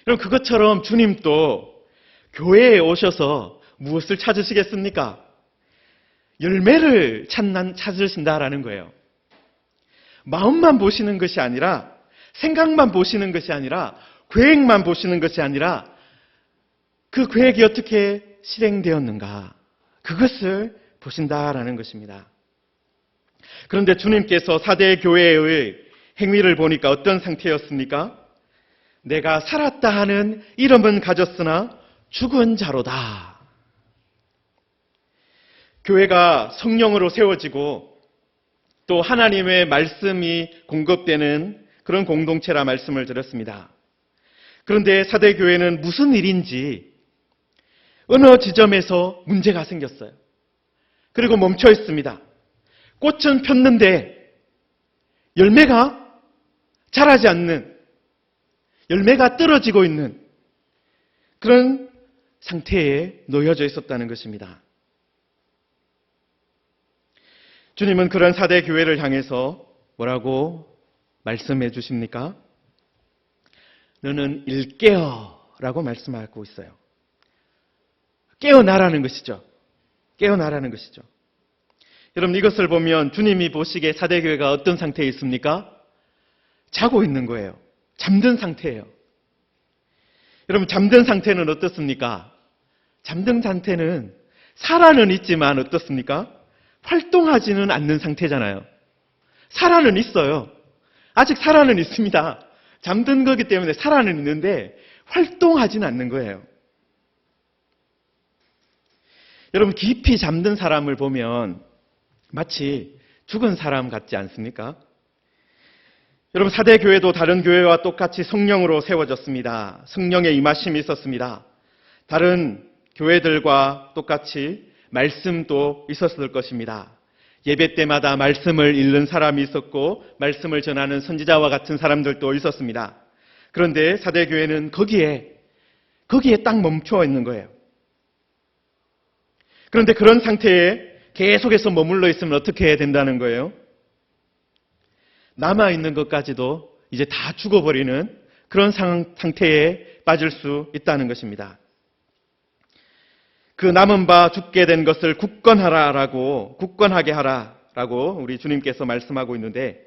그럼 그것처럼 주님도 교회에 오셔서 무엇을 찾으시겠습니까? 열매를 찾으신다라는 거예요. 마음만 보시는 것이 아니라, 생각만 보시는 것이 아니라, 계획만 보시는 것이 아니라 그 계획이 어떻게 실행되었는가, 그것을 보신다라는 것입니다. 그런데 주님께서 사대 교회의 행위를 보니까 어떤 상태였습니까? 내가 살았다 하는 이름은 가졌으나 죽은 자로다. 교회가 성령으로 세워지고 또 하나님의 말씀이 공급되는 그런 공동체라 말씀을 드렸습니다. 그런데 사대 교회는 무슨 일인지 어느 지점에서 문제가 생겼어요. 그리고 멈춰 있습니다. 꽃은 폈는데 열매가 자라지 않는, 열매가 떨어지고 있는 그런 상태에 놓여져 있었다는 것입니다. 주님은 그런 사대 교회를 향해서 뭐라고 말씀해 주십니까? 너는 일깨어 라고 말씀하고 있어요. 깨어나라는 것이죠. 깨어나라는 것이죠. 여러분, 이것을 보면 주님이 보시기에 사대교회가 어떤 상태에 있습니까? 자고 있는 거예요. 잠든 상태예요. 여러분, 잠든 상태는 어떻습니까? 잠든 상태는 살아는 있지만 어떻습니까? 활동하지는 않는 상태잖아요. 살아는 있어요. 아직 살아는 있습니다. 잠든 거기 때문에 살아는 있는데 활동하지는 않는 거예요. 여러분, 깊이 잠든 사람을 보면 마치 죽은 사람 같지 않습니까? 여러분, 사대교회도 다른 교회와 똑같이 성령으로 세워졌습니다. 성령의 임하심이 있었습니다. 다른 교회들과 똑같이 말씀도 있었을 것입니다. 예배 때마다 말씀을 읽는 사람이 있었고 말씀을 전하는 선지자와 같은 사람들도 있었습니다. 그런데 사대교회는 거기에 딱 멈춰 있는 거예요. 그런데 그런 상태에 계속해서 머물러 있으면 어떻게 해야 된다는 거예요? 남아있는 것까지도 이제 다 죽어버리는 그런 상태에 빠질 수 있다는 것입니다. 그 남은 바 죽게 된 것을 굳건하게 하라라고 우리 주님께서 말씀하고 있는데,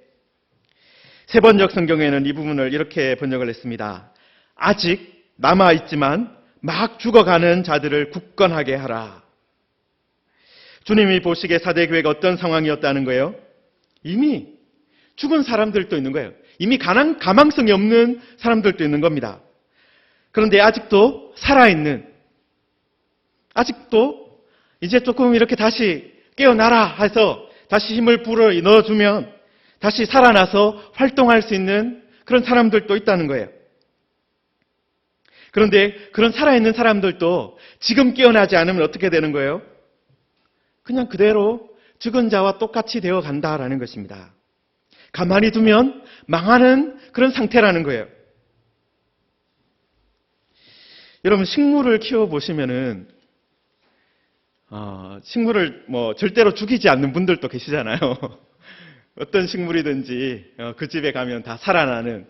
세 번역 성경에는 이 부분을 이렇게 번역을 했습니다. 아직 남아있지만 막 죽어가는 자들을 굳건하게 하라. 주님이 보시기에 사대교회가 어떤 상황이었다는 거예요? 이미 죽은 사람들도 있는 거예요. 이미 가망성이 없는 사람들도 있는 겁니다. 그런데 아직도 살아있는, 아직도 이제 조금 이렇게 다시 깨어나라 해서 다시 힘을 불어 넣어주면 다시 살아나서 활동할 수 있는 그런 사람들도 있다는 거예요. 그런데 그런 살아있는 사람들도 지금 깨어나지 않으면 어떻게 되는 거예요? 그냥 그대로 죽은 자와 똑같이 되어 간다라는 것입니다. 가만히 두면 망하는 그런 상태라는 거예요. 여러분, 식물을 키워보시면은 식물을 절대로 죽이지 않는 분들도 계시잖아요. 어떤 식물이든지 그 집에 가면 다 살아나는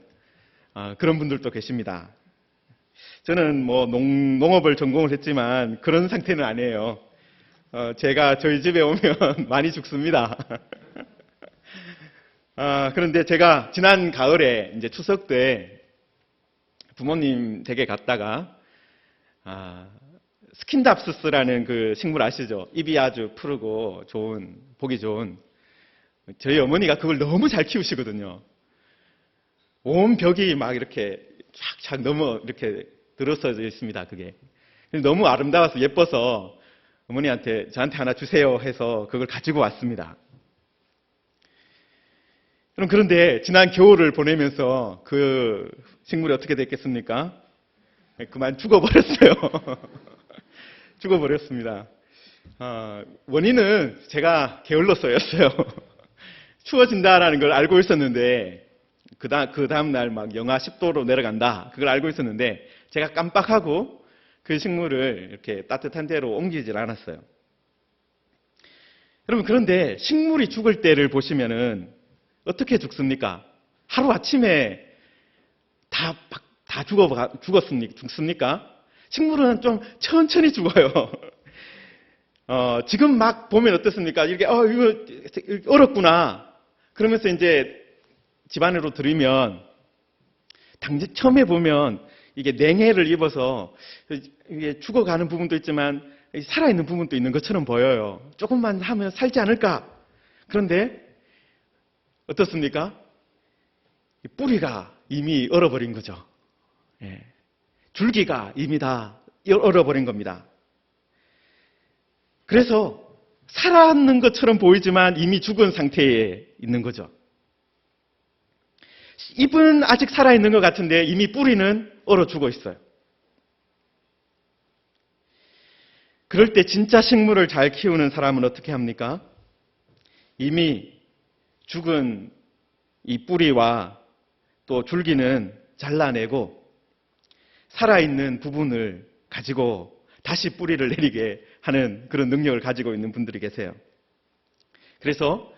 그런 분들도 계십니다. 저는 농업을 전공을 했지만 그런 상태는 아니에요. 제가 저희 집에 오면 많이 죽습니다. 그런데 제가 지난 가을에 이제 추석 때 부모님 댁에 갔다가 스킨답스스라는 그 식물 아시죠? 잎이 아주 푸르고 보기 좋은. 저희 어머니가 그걸 너무 잘 키우시거든요. 온 벽이 막 이렇게 쫙쫙 이렇게 들어서져 있습니다, 그게. 너무 아름다워서 예뻐서 어머니한테 저한테 하나 주세요 해서 그걸 가지고 왔습니다. 그런데 지난 겨울을 보내면서 그 식물이 어떻게 됐겠습니까? 그만 죽어버렸어요. 죽어버렸습니다. 원인은 제가 게을러서였어요. 추워진다라는 걸 알고 있었는데 그 다음 날 막 영하 10도로 내려간다, 그걸 알고 있었는데 제가 깜빡하고 그 식물을 이렇게 따뜻한 데로 옮기질 않았어요. 여러분, 그런데 식물이 죽을 때를 보시면은 어떻게 죽습니까? 하루아침에 다 죽습니까? 식물은 좀 천천히 죽어요. 지금 막 보면 어떻습니까? 이렇게, 이거 얼었구나. 그러면서 이제 집 안으로 들이면, 처음에 보면 이게 냉해를 입어서 이게 죽어가는 부분도 있지만 살아있는 부분도 있는 것처럼 보여요. 조금만 하면 살지 않을까? 그런데 어떻습니까? 뿌리가 이미 얼어버린 거죠. 예. 줄기가 이미 다 얼어버린 겁니다. 그래서 살아있는 것처럼 보이지만 이미 죽은 상태에 있는 거죠. 잎은 아직 살아있는 것 같은데 이미 뿌리는 얼어 죽어 있어요. 그럴 때 진짜 식물을 잘 키우는 사람은 어떻게 합니까? 이미 죽은 이 뿌리와 또 줄기는 잘라내고 살아있는 부분을 가지고 다시 뿌리를 내리게 하는 그런 능력을 가지고 있는 분들이 계세요. 그래서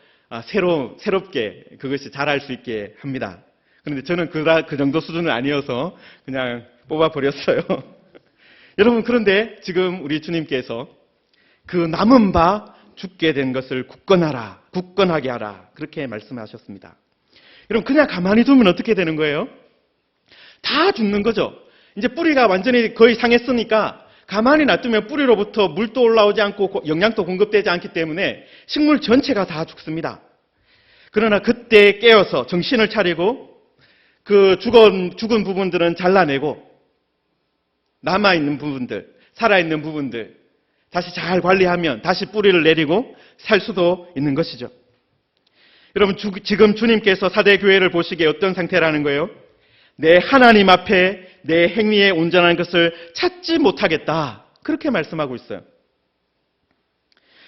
새롭게 그것이 자랄 수 있게 합니다. 그런데 저는 그 정도 수준은 아니어서 그냥 뽑아버렸어요. 여러분, 그런데 지금 우리 주님께서 그 남은 바 죽게 된 것을 굳건하게 하라. 그렇게 말씀하셨습니다. 여러분, 그냥 가만히 두면 어떻게 되는 거예요? 다 죽는 거죠. 이제 뿌리가 완전히 거의 상했으니까 가만히 놔두면 뿌리로부터 물도 올라오지 않고 영양도 공급되지 않기 때문에 식물 전체가 다 죽습니다. 그러나 그때 깨어서 정신을 차리고 그 죽은 부분들은 잘라내고 남아있는 부분들, 살아있는 부분들 다시 잘 관리하면 다시 뿌리를 내리고 살 수도 있는 것이죠. 여러분, 지금 주님께서 사대교회를 보시기에 어떤 상태라는 거예요? 내 하나님 앞에 내 행위에 온전한 것을 찾지 못하겠다. 그렇게 말씀하고 있어요.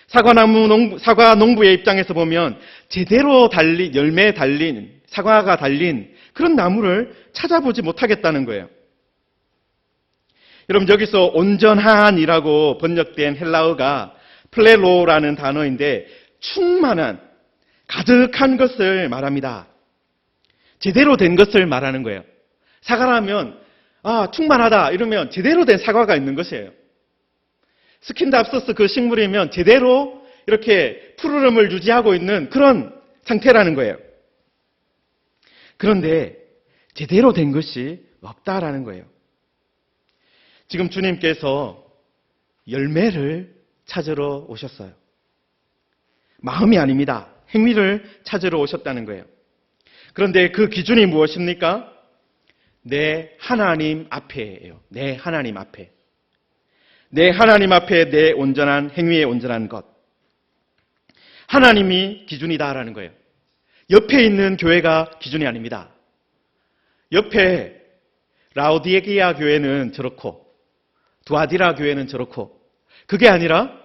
사과 농부의 입장에서 보면 제대로 열매 달린, 사과가 달린 그런 나무를 찾아보지 못하겠다는 거예요. 여러분, 여기서 온전한이라고 번역된 헬라어가 플레로라는 단어인데 충만한, 가득한 것을 말합니다. 제대로 된 것을 말하는 거예요. 사과라면 충만하다 이러면 제대로 된 사과가 있는 것이에요. 스킨답서스 그 식물이면 제대로 이렇게 푸르름을 유지하고 있는 그런 상태라는 거예요. 그런데 제대로 된 것이 없다라는 거예요. 지금 주님께서 열매를 찾으러 오셨어요. 마음이 아닙니다. 행위를 찾으러 오셨다는 거예요. 그런데 그 기준이 무엇입니까? 내 하나님 앞에예요. 내 하나님 앞에. 내 하나님 앞에 내 온전한 행위에 온전한 것. 하나님이 기준이다라는 거예요. 옆에 있는 교회가 기준이 아닙니다. 옆에 라오디게아 교회는 저렇고 두아디라 교회는 저렇고 그게 아니라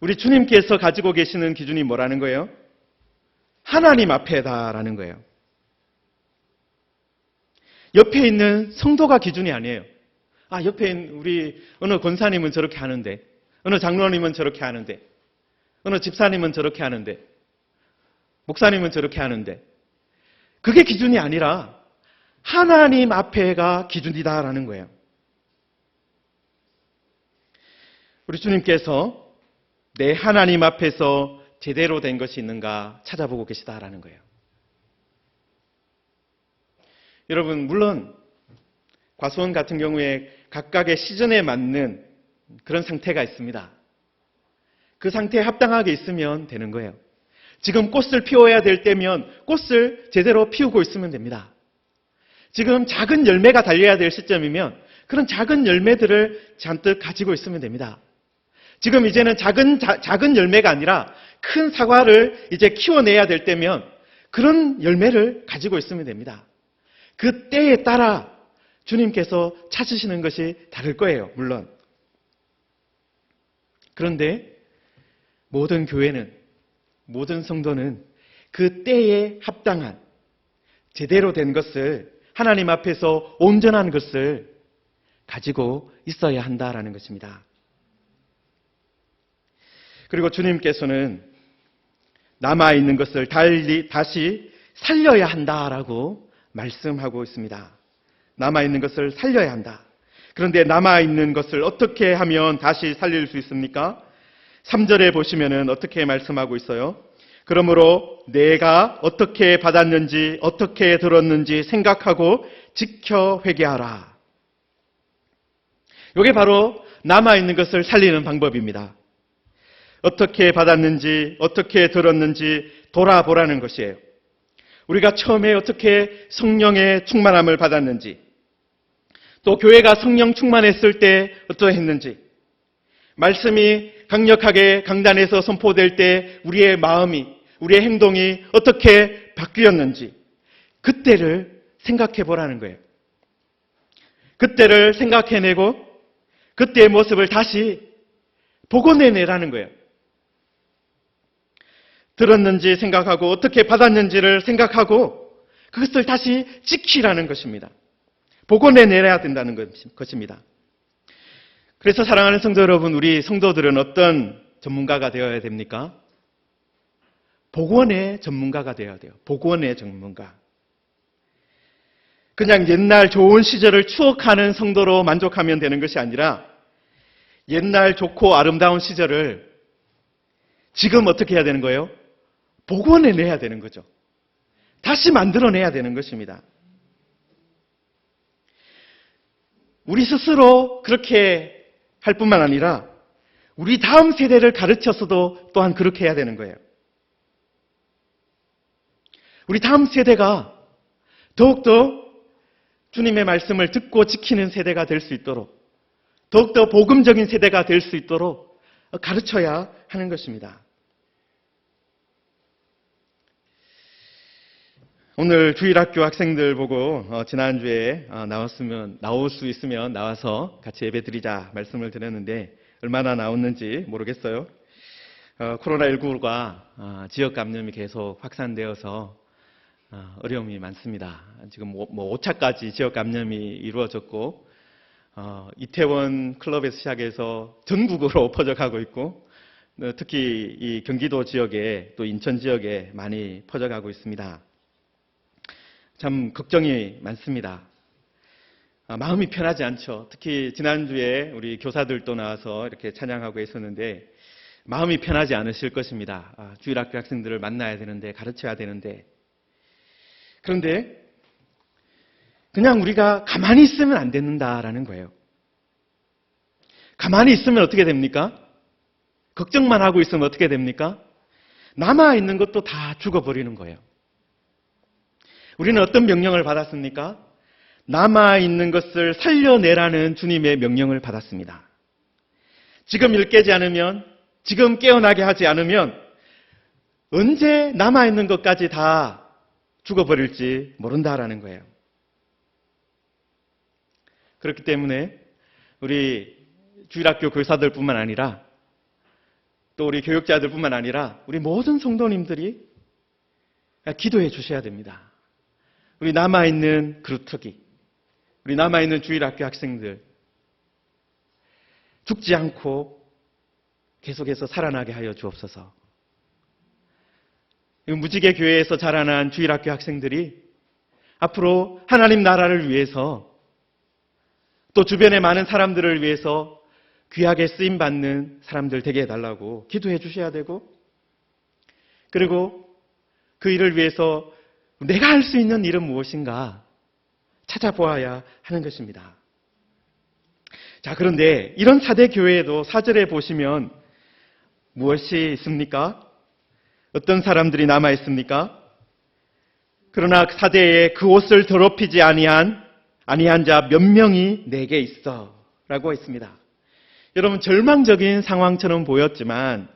우리 주님께서 가지고 계시는 기준이 뭐라는 거예요? 하나님 앞에다라는 거예요. 옆에 있는 성도가 기준이 아니에요. 옆에 있는 우리 어느 권사님은 저렇게 하는데, 어느 장로님은 저렇게 하는데, 어느 집사님은 저렇게 하는데, 목사님은 저렇게 하는데, 그게 기준이 아니라 하나님 앞에가 기준이다라는 거예요. 우리 주님께서 내 하나님 앞에서 제대로 된 것이 있는가 찾아보고 계시다라는 거예요. 여러분, 물론 과수원 같은 경우에 각각의 시즌에 맞는 그런 상태가 있습니다. 그 상태에 합당하게 있으면 되는 거예요. 지금 꽃을 피워야 될 때면 꽃을 제대로 피우고 있으면 됩니다. 지금 작은 열매가 달려야 될 시점이면 그런 작은 열매들을 잔뜩 가지고 있으면 됩니다. 지금 이제는 작은 열매가 아니라 큰 사과를 이제 키워내야 될 때면 그런 열매를 가지고 있으면 됩니다. 그 때에 따라 주님께서 찾으시는 것이 다를 거예요, 물론. 그런데 모든 교회는, 모든 성도는 그 때에 합당한 제대로 된 것을 하나님 앞에서 온전한 것을 가지고 있어야 한다라는 것입니다. 그리고 주님께서는 남아있는 것을 다시 살려야 한다라고 말씀하고 있습니다. 남아있는 것을 살려야 한다. 그런데 남아있는 것을 어떻게 하면 다시 살릴 수 있습니까? 3절에 보시면은 어떻게 말씀하고 있어요? 그러므로 내가 어떻게 받았는지 어떻게 들었는지 생각하고 지켜 회개하라. 이게 바로 남아있는 것을 살리는 방법입니다. 어떻게 받았는지 어떻게 들었는지 돌아보라는 것이에요. 우리가 처음에 어떻게 성령의 충만함을 받았는지, 또 교회가 성령 충만했을 때 어떠했는지, 말씀이 강력하게 강단에서 선포될 때 우리의 마음이, 우리의 행동이 어떻게 바뀌었는지 그때를 생각해 보라는 거예요. 그때를 생각해내고 그때의 모습을 다시 복원해내라는 거예요. 들었는지 생각하고 어떻게 받았는지를 생각하고 그것을 다시 지키라는 것입니다. 복원해내야 된다는 것입니다. 그래서 사랑하는 성도 여러분, 우리 성도들은 어떤 전문가가 되어야 됩니까? 복원의 전문가가 되어야 돼요. 복원의 전문가. 그냥 옛날 좋은 시절을 추억하는 성도로 만족하면 되는 것이 아니라 옛날 좋고 아름다운 시절을 지금 어떻게 해야 되는 거예요? 복원해내야 되는 거죠. 다시 만들어내야 되는 것입니다. 우리 스스로 그렇게 할 뿐만 아니라 우리 다음 세대를 가르쳐서도 또한 그렇게 해야 되는 거예요. 우리 다음 세대가 더욱더 주님의 말씀을 듣고 지키는 세대가 될 수 있도록, 더욱더 복음적인 세대가 될 수 있도록 가르쳐야 하는 것입니다. 오늘 주일학교 학생들 보고 지난주에 나올 수 있으면 나와서 같이 예배 드리자 말씀을 드렸는데 얼마나 나왔는지 모르겠어요. 코로나19가 지역 감염이 계속 확산되어서 어려움이 많습니다. 지금 5차까지 지역 감염이 이루어졌고 이태원 클럽에서 시작해서 전국으로 퍼져가고 있고 특히 이 경기도 지역에 또 인천 지역에 많이 퍼져가고 있습니다. 참 걱정이 많습니다. 마음이 편하지 않죠. 특히 지난주에 우리 교사들도 나와서 이렇게 찬양하고 있었는데 마음이 편하지 않으실 것입니다. 주일학교 학생들을 만나야 되는데 가르쳐야 되는데 그런데 그냥 우리가 가만히 있으면 안 된다라는 거예요. 가만히 있으면 어떻게 됩니까? 걱정만 하고 있으면 어떻게 됩니까? 남아있는 것도 다 죽어버리는 거예요. 우리는 어떤 명령을 받았습니까? 남아있는 것을 살려내라는 주님의 명령을 받았습니다. 지금 일 깨지 않으면, 지금 깨어나게 하지 않으면 언제 남아있는 것까지 다 죽어버릴지 모른다라는 거예요. 그렇기 때문에 우리 주일학교 교사들뿐만 아니라 또 우리 교육자들뿐만 아니라 우리 모든 성도님들이 기도해 주셔야 됩니다. 우리 남아있는 그루터기, 우리 남아있는 주일학교 학생들 죽지 않고 계속해서 살아나게 하여 주옵소서. 무지개 교회에서 자라난 주일학교 학생들이 앞으로 하나님 나라를 위해서 또 주변의 많은 사람들을 위해서 귀하게 쓰임받는 사람들 되게 해달라고 기도해 주셔야 되고 그리고 그 일을 위해서 내가 할 수 있는 일은 무엇인가 찾아보아야 하는 것입니다. 자, 그런데 이런 사대 교회에도 4절에 보시면 무엇이 있습니까? 어떤 사람들이 남아 있습니까? 그러나 사대에 그 옷을 더럽히지 아니한 자 몇 명이 내게 있어 라고 했습니다. 여러분, 절망적인 상황처럼 보였지만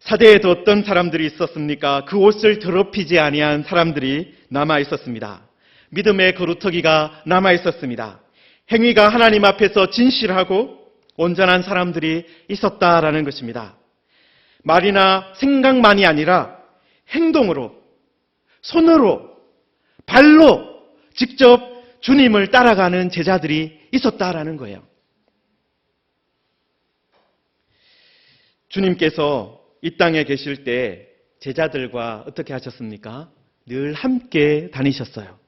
사대에도 어떤 사람들이 있었습니까? 그 옷을 더럽히지 아니한 사람들이 남아 있었습니다. 믿음의 거루터기가 남아 있었습니다. 행위가 하나님 앞에서 진실하고 온전한 사람들이 있었다라는 것입니다. 말이나 생각만이 아니라 행동으로, 손으로, 발로 직접 주님을 따라가는 제자들이 있었다라는 거예요. 주님께서 이 땅에 계실 때 제자들과 어떻게 하셨습니까? 늘 함께 다니셨어요.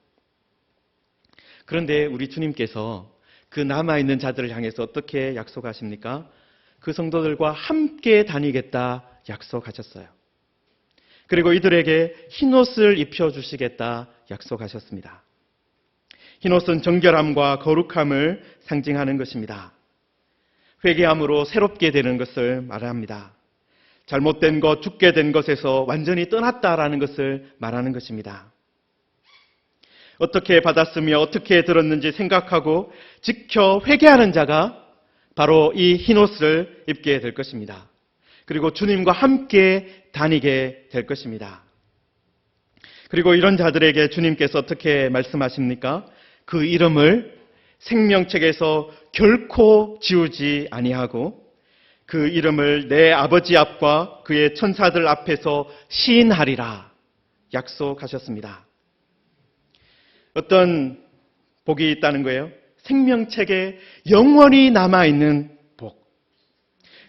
그런데 우리 주님께서 그 남아있는 자들을 향해서 어떻게 약속하십니까? 그 성도들과 함께 다니겠다 약속하셨어요. 그리고 이들에게 흰옷을 입혀주시겠다 약속하셨습니다. 흰옷은 정결함과 거룩함을 상징하는 것입니다. 회개함으로 새롭게 되는 것을 말합니다. 잘못된 것, 죽게 된 것에서 완전히 떠났다라는 것을 말하는 것입니다. 어떻게 받았으며 어떻게 들었는지 생각하고 지켜 회개하는 자가 바로 이 흰옷을 입게 될 것입니다. 그리고 주님과 함께 다니게 될 것입니다. 그리고 이런 자들에게 주님께서 어떻게 말씀하십니까? 그 이름을 생명책에서 결코 지우지 아니하고 그 이름을 내 아버지 앞과 그의 천사들 앞에서 시인하리라 약속하셨습니다. 어떤 복이 있다는 거예요? 생명책에 영원히 남아있는 복.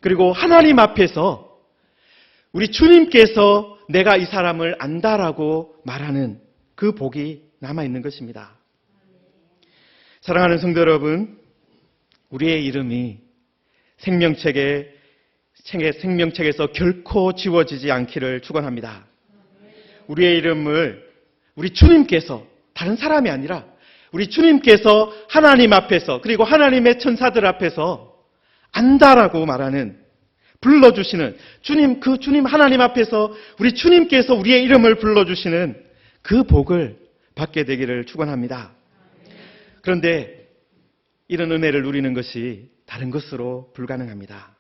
그리고 하나님 앞에서 우리 주님께서 내가 이 사람을 안다라고 말하는 그 복이 남아있는 것입니다. 사랑하는 성도 여러분, 우리의 이름이 생명책에 생명책에서 결코 지워지지 않기를 축원합니다. 우리의 이름을 우리 주님께서, 다른 사람이 아니라 우리 주님께서 하나님 앞에서, 그리고 하나님의 천사들 앞에서 안다라고 말하는, 불러주시는 주님, 그 주님 하나님 앞에서 우리 주님께서 우리의 이름을 불러주시는 그 복을 받게 되기를 축원합니다. 그런데 이런 은혜를 누리는 것이 다른 것으로 불가능합니다.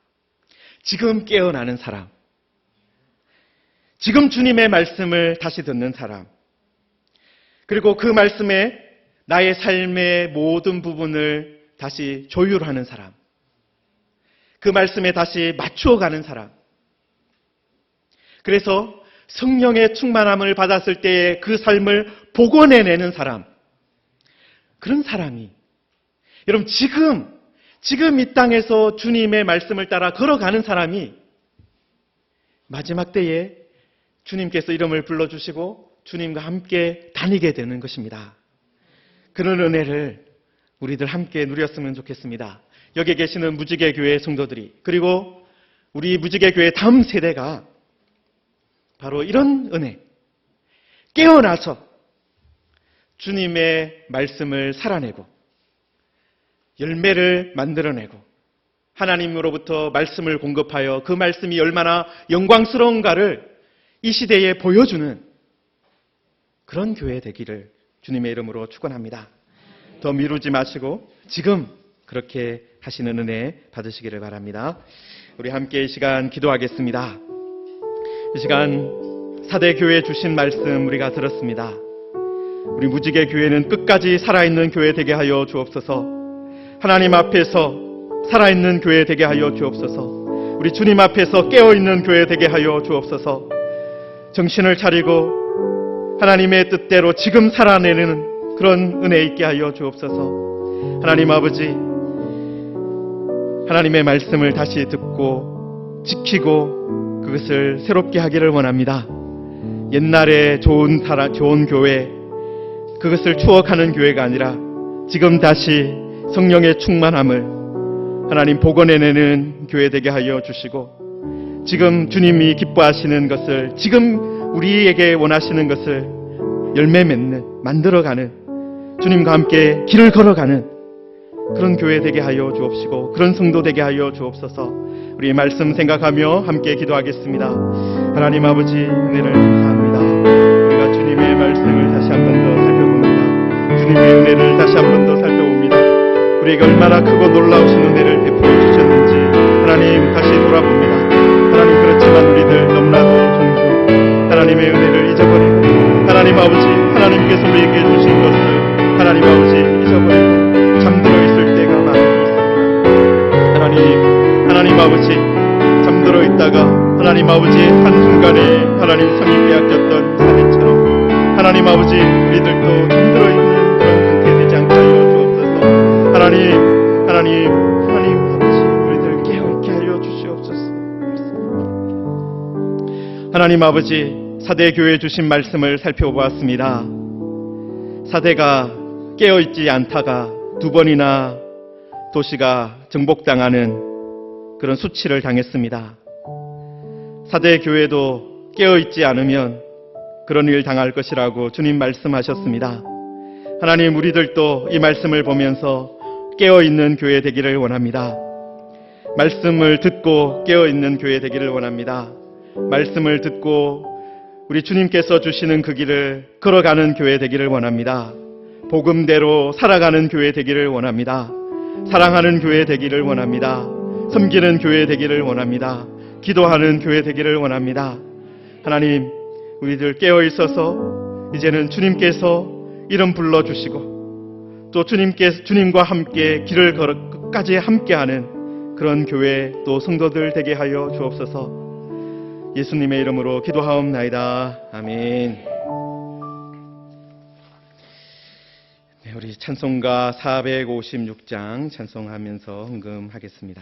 지금 깨어나는 사람, 지금 주님의 말씀을 다시 듣는 사람, 그리고 그 말씀에 나의 삶의 모든 부분을 다시 조율하는 사람, 그 말씀에 다시 맞추어가는 사람, 그래서 성령의 충만함을 받았을 때의 그 삶을 복원해내는 사람, 그런 사람이, 여러분 지금 이 땅에서 주님의 말씀을 따라 걸어가는 사람이 마지막 때에 주님께서 이름을 불러주시고 주님과 함께 다니게 되는 것입니다. 그런 은혜를 우리들 함께 누렸으면 좋겠습니다. 여기 계시는 무지개 교회 성도들이, 그리고 우리 무지개 교회 다음 세대가 바로 이런 은혜, 깨어나서 주님의 말씀을 살아내고 열매를 만들어내고 하나님으로부터 말씀을 공급하여 그 말씀이 얼마나 영광스러운가를 이 시대에 보여주는 그런 교회 되기를 주님의 이름으로 축원합니다. 더 미루지 마시고 지금 그렇게 하시는 은혜 받으시기를 바랍니다. 우리 함께 이 시간 기도하겠습니다. 이 시간 사대교회 주신 말씀 우리가 들었습니다. 우리 무지개 교회는 끝까지 살아있는 교회 되게 하여 주옵소서. 하나님 앞에서 살아있는 교회 되게 하여 주옵소서. 우리 주님 앞에서 깨어있는 교회 되게 하여 주옵소서. 정신을 차리고 하나님의 뜻대로 지금 살아내는 그런 은혜 있게 하여 주옵소서. 하나님 아버지, 하나님의 말씀을 다시 듣고 지키고 그것을 새롭게 하기를 원합니다. 옛날에 좋은 교회, 그것을 추억하는 교회가 아니라 지금 다시 성령의 충만함을 하나님 복원해내는 교회 되게 하여 주시고, 지금 주님이 기뻐하시는 것을, 지금 우리에게 원하시는 것을 열매 맺는, 만들어가는, 주님과 함께 길을 걸어가는 그런 교회 되게 하여 주옵시고 그런 성도 되게 하여 주옵소서. 우리 말씀 생각하며 함께 기도하겠습니다. 하나님 아버지, 은혜를 감사합니다. 우리가 주님의 말씀을 다시 한 번 더 살펴봅니다. 주님의 은혜를 다시 한 번 더 살펴봅니다. 우리에게 얼마나 크고 놀라우신 은혜를 베풀어 주셨는지 하나님 다시 돌아봅니다. 하나님, 그렇지만 우리들 너무나도 종종 하나님의 은혜를 잊어버리고, 하나님 아버지, 하나님께서 우리에게 주신 것을 하나님 아버지 잊어버리고 잠들어 있을 때가 많이 있습니다. 하나님 아버지, 잠들어 있다가 하나님 아버지 한순간에 하나님 성이 빼앗겼던 사내처럼 하나님 아버지, 우리들도 잠들어 있는 그런 상태 되지 않게 하여 주옵소서. 하나님 아버지, 우리들 깨어있게 하여 주시옵소서. 하나님 아버지, 사대교회 주신 말씀을 살펴보았습니다. 사대가 깨어있지 않다가 두 번이나 도시가 정복당하는 그런 수치를 당했습니다. 사대교회도 깨어있지 않으면 그런 일 당할 것이라고 주님 말씀하셨습니다. 하나님, 우리들도 이 말씀을 보면서 깨어있는 교회 되기를 원합니다. 말씀을 듣고 깨어있는 교회 되기를 원합니다. 말씀을 듣고 우리 주님께서 주시는 그 길을 걸어가는 교회 되기를 원합니다. 복음대로 살아가는 교회 되기를 원합니다. 사랑하는 교회 되기를 원합니다. 섬기는 교회 되기를 원합니다. 기도하는 교회 되기를 원합니다. 하나님, 우리들 깨어있어서 이제는 주님께서 이름 불러주시고 또 주님과 함께 길을 걸어 끝까지 함께하는 그런 교회, 또 성도들 되게 하여 주옵소서. 예수님의 이름으로 기도하옵나이다. 아멘. 네, 우리 찬송가 456장 찬송하면서 헌금하겠습니다.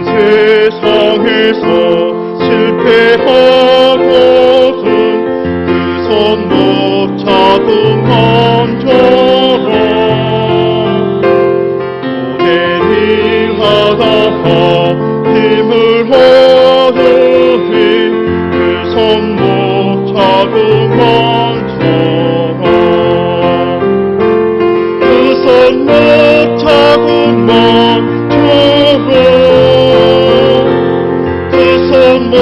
세상에 안에서 실패하고는 그 손 못 잡은 것처럼 오랜 일하다가 힘을 얻으니 그 손 못 잡은 것처럼 그 손 못 잡은 것처럼 그 손 못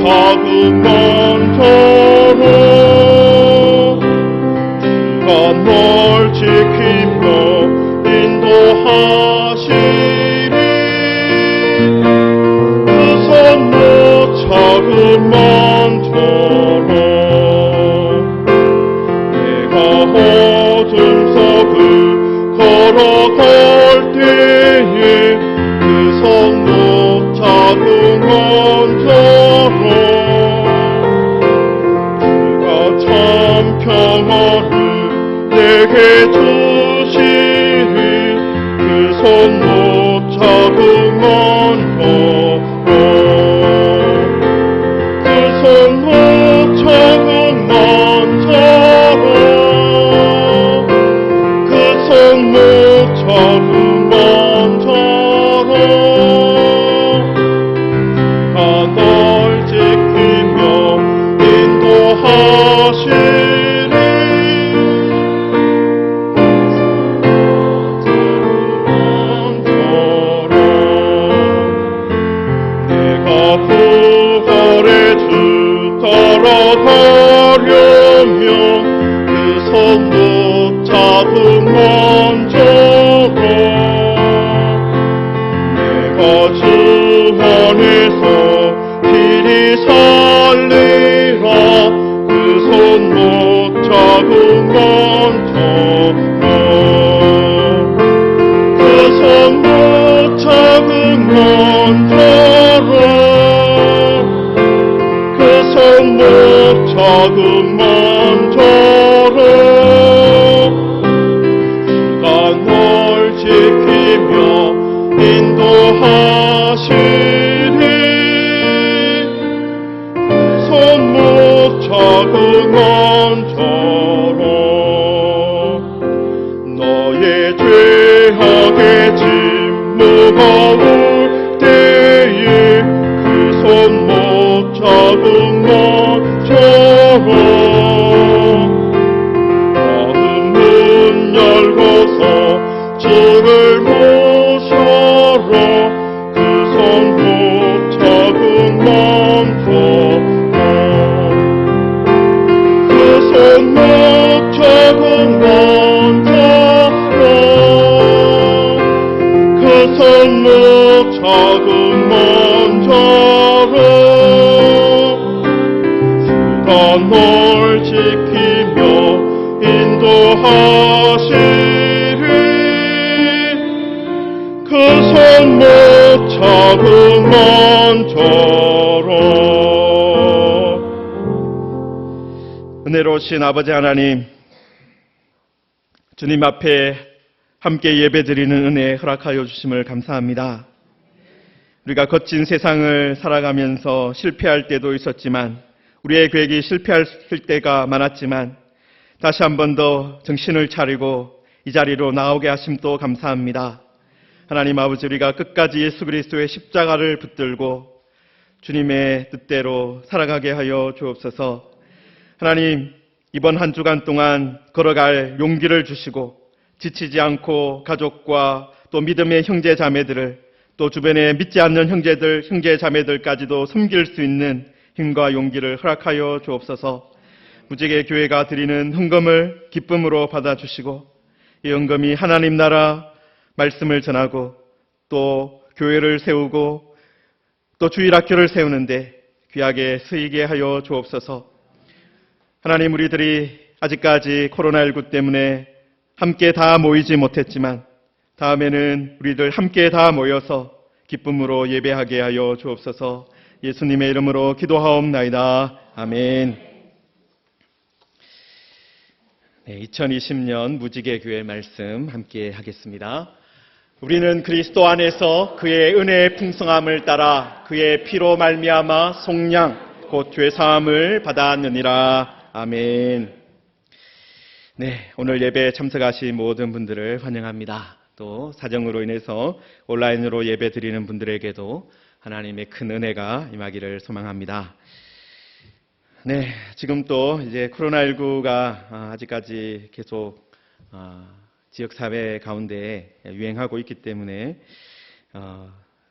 잡은 것처럼 주가 널 지키며 인도하시리 그 손 못 잡은 것처럼 내가 어둠 속을 걸어갈 때에 그 손 못 잡은 것처럼 주가 참 평화를 내게 주시니 그 손 못 잡은 것처럼 그 손 못 잡은 것처럼 그 손 못 잡은 것처럼 널 지키며 인도하시리 내가 부활의 주 따라가려면 그 손 못 잡은 것처럼 내가 주 안에서 길이 살리라 그 손 못 잡은 것처럼 그 손 못 잡은 것처럼 그 손 못 잡은 것처럼 주가 널 지키며 인도하시니 손 못 잡은 것처럼 너의 죄악의 짐 무거울 때에 그 손 못 잡은 것처럼 마음 문 열고서 주를 모셔라 그 손 못 잡은 것처럼 그 손 못 잡은 것처럼 그 손 못 잡은 것처럼 주가 널 지키며 인도하시리 그 손 못 잡은 것처럼 은혜로우신 아버지 하나님 주님 앞에 함께 예배드리는 은혜 허락하여 주심을 감사합니다. 우리가 거친 세상을 살아가면서 실패할 때도 있었지만 우리의 계획이 실패할 때가 많았지만 다시 한 번 더 정신을 차리고 이 자리로 나오게 하심도 감사합니다. 하나님 아버지 우리가 끝까지 예수 그리스도의 십자가를 붙들고 주님의 뜻대로 살아가게 하여 주옵소서. 하나님 이번 한 주간 동안 걸어갈 용기를 주시고 지치지 않고 가족과 또 믿음의 형제 자매들을 또 주변에 믿지 않는 형제 자매들까지도 섬길 수 있는 힘과 용기를 허락하여 주옵소서. 무지개 교회가 드리는 헌금을 기쁨으로 받아주시고 이 헌금이 하나님 나라 말씀을 전하고 또 교회를 세우고 또 주일학교를 세우는데 귀하게 쓰이게 하여 주옵소서. 하나님 우리들이 아직까지 코로나19 때문에 함께 다 모이지 못했지만 다음에는 우리들 함께 다 모여서 기쁨으로 예배하게 하여 주옵소서. 예수님의 이름으로 기도하옵나이다. 아멘. 2020년 무지개 교회 말씀 함께 하겠습니다. 우리는 그리스도 안에서 그의 은혜의 풍성함을 따라 그의 피로 말미암아 속량 곧 죄 사함을 받았느니라. 아멘. 네, 오늘 예배에 참석하신 모든 분들을 환영합니다. 또 사정으로 인해서 온라인으로 예배 드리는 분들에게도 하나님의 큰 은혜가 임하기를 소망합니다. 네, 지금 또 이제 코로나19가 아직까지 계속 지역사회 가운데 유행하고 있기 때문에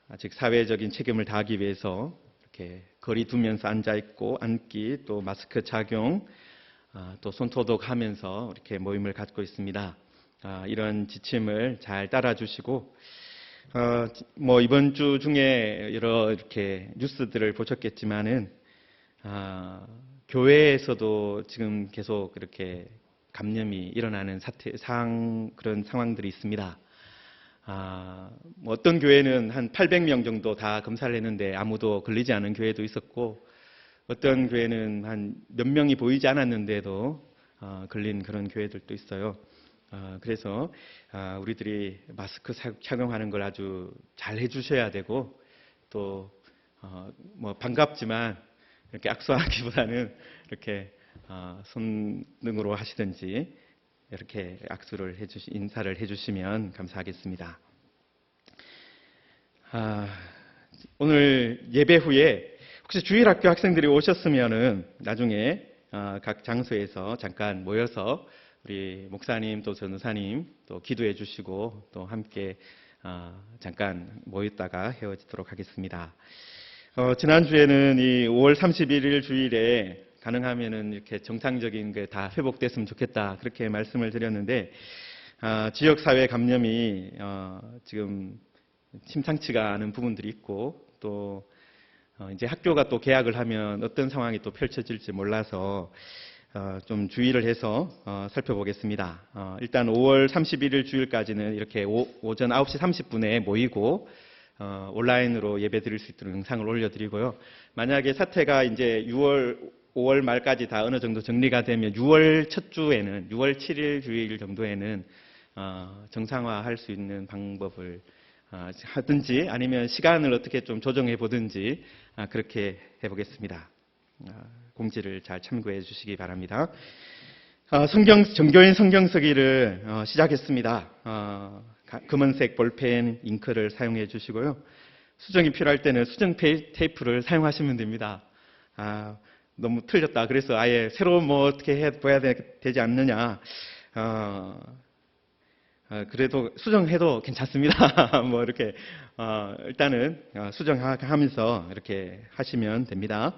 아직 사회적인 책임을 다하기 위해서 이렇게 거리 두면서 앉아있고 앉기, 또 마스크 착용, 또 손소독하면서 이렇게 모임을 갖고 있습니다. 이런 지침을 잘 따라주시고 뭐 이번 주 중에 여러 이렇게 뉴스들을 보셨겠지만은 교회에서도 지금 계속 이렇게 감염이 일어나는 그런 상황들이 있습니다. 뭐 어떤 교회는 한 800명 정도 다 검사를 했는데 아무도 걸리지 않은 교회도 있었고, 어떤 교회는 한 몇 명이 보이지 않았는데도 걸린 그런 교회들도 있어요. 그래서 우리들이 마스크 착용하는 걸 아주 잘 해주셔야 되고, 또 뭐 반갑지만 이렇게 악수하기보다는 이렇게 손등으로 하시든지 이렇게 인사를 해주시면 감사하겠습니다. 오늘 예배 후에 혹시 주일학교 학생들이 오셨으면은 나중에 각 장소에서 잠깐 모여서 우리 목사님 또 전도사님 또 기도해 주시고 또 함께 잠깐 모였다가 헤어지도록 하겠습니다. 지난주에는 이 5월 31일 주일에 가능하면은 이렇게 정상적인 게 다 회복됐으면 좋겠다, 그렇게 말씀을 드렸는데, 지역사회 감염이 지금 심상치가 않은 부분들이 있고, 또 이제 학교가 또 개학을 하면 어떤 상황이 또 펼쳐질지 몰라서 좀 주의를 해서 살펴보겠습니다. 일단 5월 31일 주일까지는 이렇게 오전 9시 30분에 모이고 온라인으로 예배 드릴 수 있도록 영상을 올려드리고요. 만약에 사태가 이제 5월 말까지 다 어느 정도 정리가 되면 6월 첫 주에는 6월 7일 주일 정도에는 정상화할 수 있는 방법을 하든지 아니면 시간을 어떻게 좀 조정해 보든지 그렇게 해보겠습니다. 공지를 잘 참고해 주시기 바랍니다. 정교인 성경서기를 시작했습니다. 검은색 볼펜, 잉크를 사용해 주시고요. 수정이 필요할 때는 수정 테이프를 사용하시면 됩니다. 너무 틀렸다, 그래서 아예 새로 뭐 어떻게 해봐야 되지 않느냐. 그래도 수정해도 괜찮습니다. 뭐 이렇게 일단은 수정하면서 이렇게 하시면 됩니다.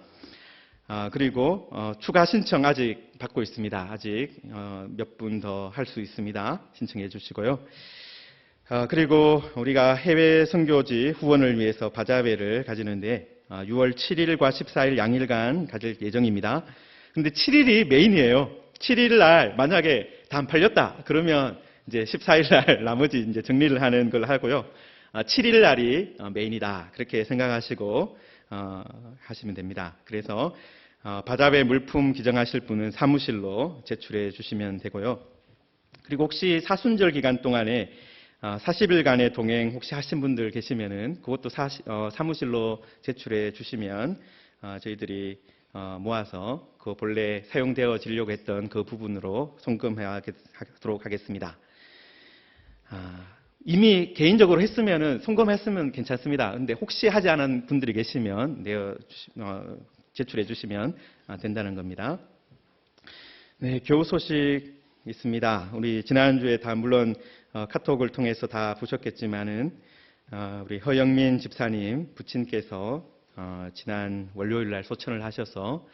그리고 추가 신청 아직 받고 있습니다. 아직 몇 분 더 할 수 있습니다. 신청해 주시고요. 그리고 우리가 해외 선교지 후원을 위해서 바자회를 가지는데 6월 7일과 14일 양일간 가질 예정입니다. 근데 7일이 메인이에요. 7일 날 만약에 다 안 팔렸다 그러면 이제 14일 날 나머지 이제 정리를 하는 걸 하고요. 7일 날이 메인이다, 그렇게 생각하시고 하시면 됩니다. 그래서 바자회 물품 기증하실 분은 사무실로 제출해 주시면 되고요. 그리고 혹시 사순절 기간 동안에 40일간의 동행 혹시 하신 분들 계시면은 그것도 사무실로 제출해 주시면 저희들이 모아서 그 본래 사용되어지려고 했던 그 부분으로 송금하도록 하겠습니다. 이미 개인적으로 했으면은 송금했으면 괜찮습니다. 근데 혹시 하지 않은 분들이 계시면 제출해 주시면 된다는 겁니다. 네, 교우 소식 있습니다. 우리 지난주에 다 물론 카톡을 통해서 다 보셨겠지만은 우리 허영민 집사님 부친께서 지난 월요일 날 소천을 하셔서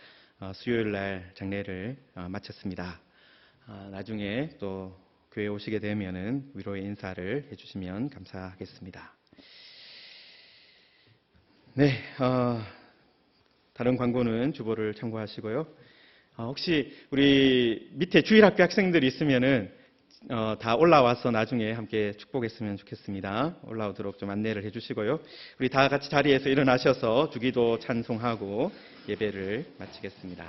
수요일 날 장례를 마쳤습니다. 나중에 또 교회 오시게 되면은 위로의 인사를 해주시면 감사하겠습니다. 네, 다른 광고는 주보를 참고하시고요. 혹시 우리 밑에 주일학교 학생들이 있으면은 다 올라와서 나중에 함께 축복했으면 좋겠습니다. 올라오도록 좀 안내를 해주시고요. 우리 다 같이 자리에서 일어나셔서 주기도 찬송하고 예배를 마치겠습니다.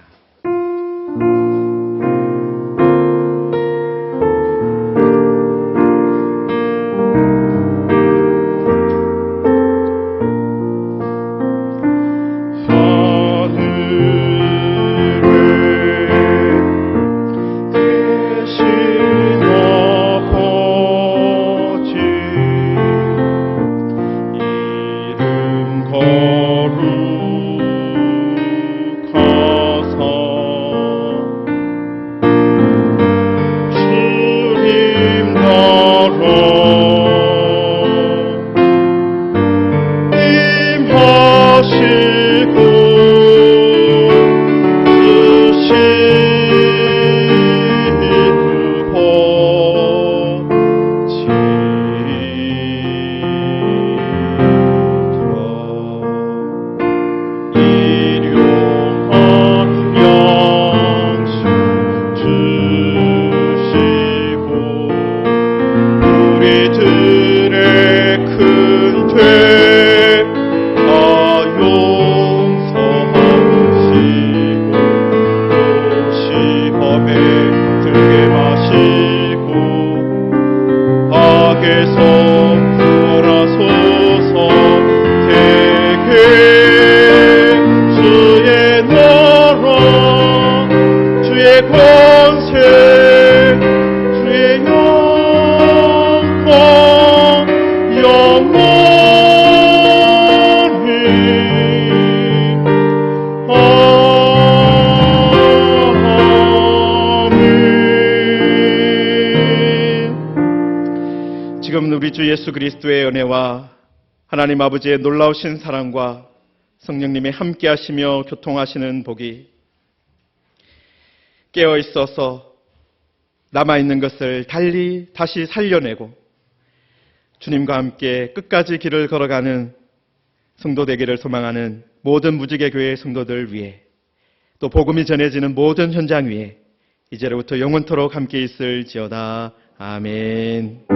주 예수 그리스도의 은혜와 하나님 아버지의 놀라우신 사랑과 성령님의 함께하시며 교통하시는 복이 깨어 있어서 남아있는 것을 달리 다시 살려내고 주님과 함께 끝까지 길을 걸어가는 성도 되기를 소망하는 모든 무지개 교회의 성도들 위해 또 복음이 전해지는 모든 현장 위에 이제로부터 영원토록 함께 있을지어다. 아멘.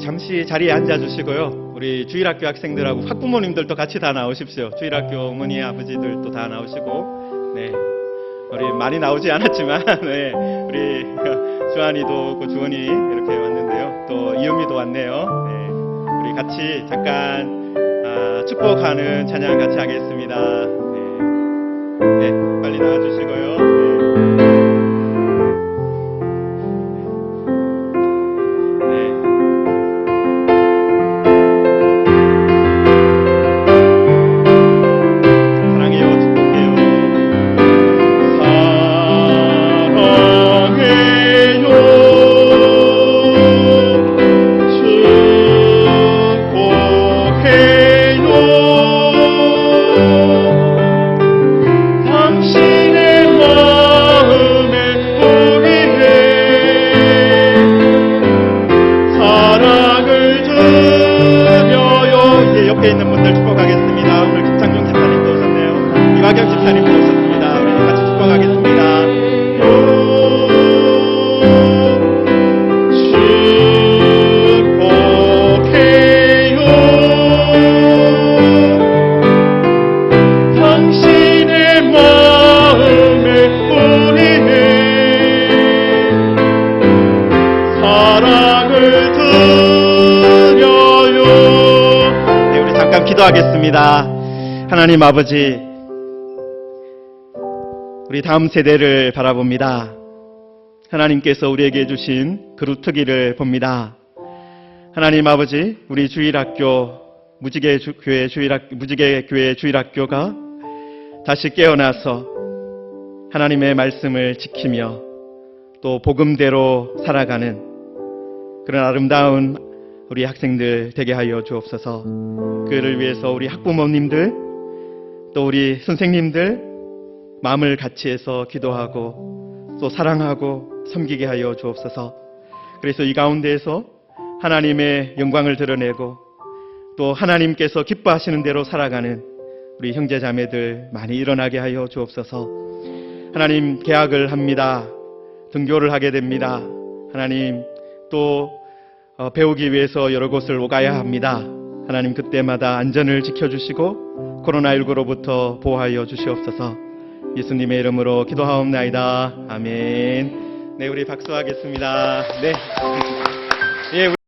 잠시 자리에 앉아주시고요. 우리 주일학교 학생들하고 학부모님들도 같이 다 나오십시오. 주일학교 어머니, 아버지들도 다 나오시고, 네, 우리 많이 나오지 않았지만, 네, 우리 주한이도 오고 주원이 이렇게 왔는데요. 또 이음이도 왔네요. 네, 우리 같이 잠깐 축복하는 찬양 같이 하겠습니다. 네, 네, 빨리 나와주시고요. 옆에 있는 분들 축복하겠습니다. 오늘 김창용 집사님도 오셨네요. 이화경 집사님도 오셨습니다. 우리 같이 축복하겠습니다. 축복해요. 당신의 마음에 뿌리네 사랑을 드려요. 잠깐 기도하겠습니다. 하나님 아버지, 우리 다음 세대를 바라봅니다. 하나님께서 우리에게 주신 그루트기를 봅니다. 하나님 아버지, 우리 주일학교 무지개 교회 주일학교가 다시 깨어나서 하나님의 말씀을 지키며 또 복음대로 살아가는 그런 아름다운 우리 학생들 되게 하여 주옵소서. 그를 위해서 우리 학부모님들 또 우리 선생님들 마음을 같이 해서 기도하고 또 사랑하고 섬기게 하여 주옵소서. 그래서 이 가운데에서 하나님의 영광을 드러내고 또 하나님께서 기뻐하시는 대로 살아가는 우리 형제 자매들 많이 일어나게 하여 주옵소서. 하나님, 개학을 합니다. 등교를 하게 됩니다. 하나님, 또 배우기 위해서 여러 곳을 오가야 합니다. 하나님, 그때마다 안전을 지켜주시고 코로나19로부터 보호하여 주시옵소서. 예수님의 이름으로 기도하옵나이다. 아멘. 네, 우리 박수하겠습니다. 네. 예,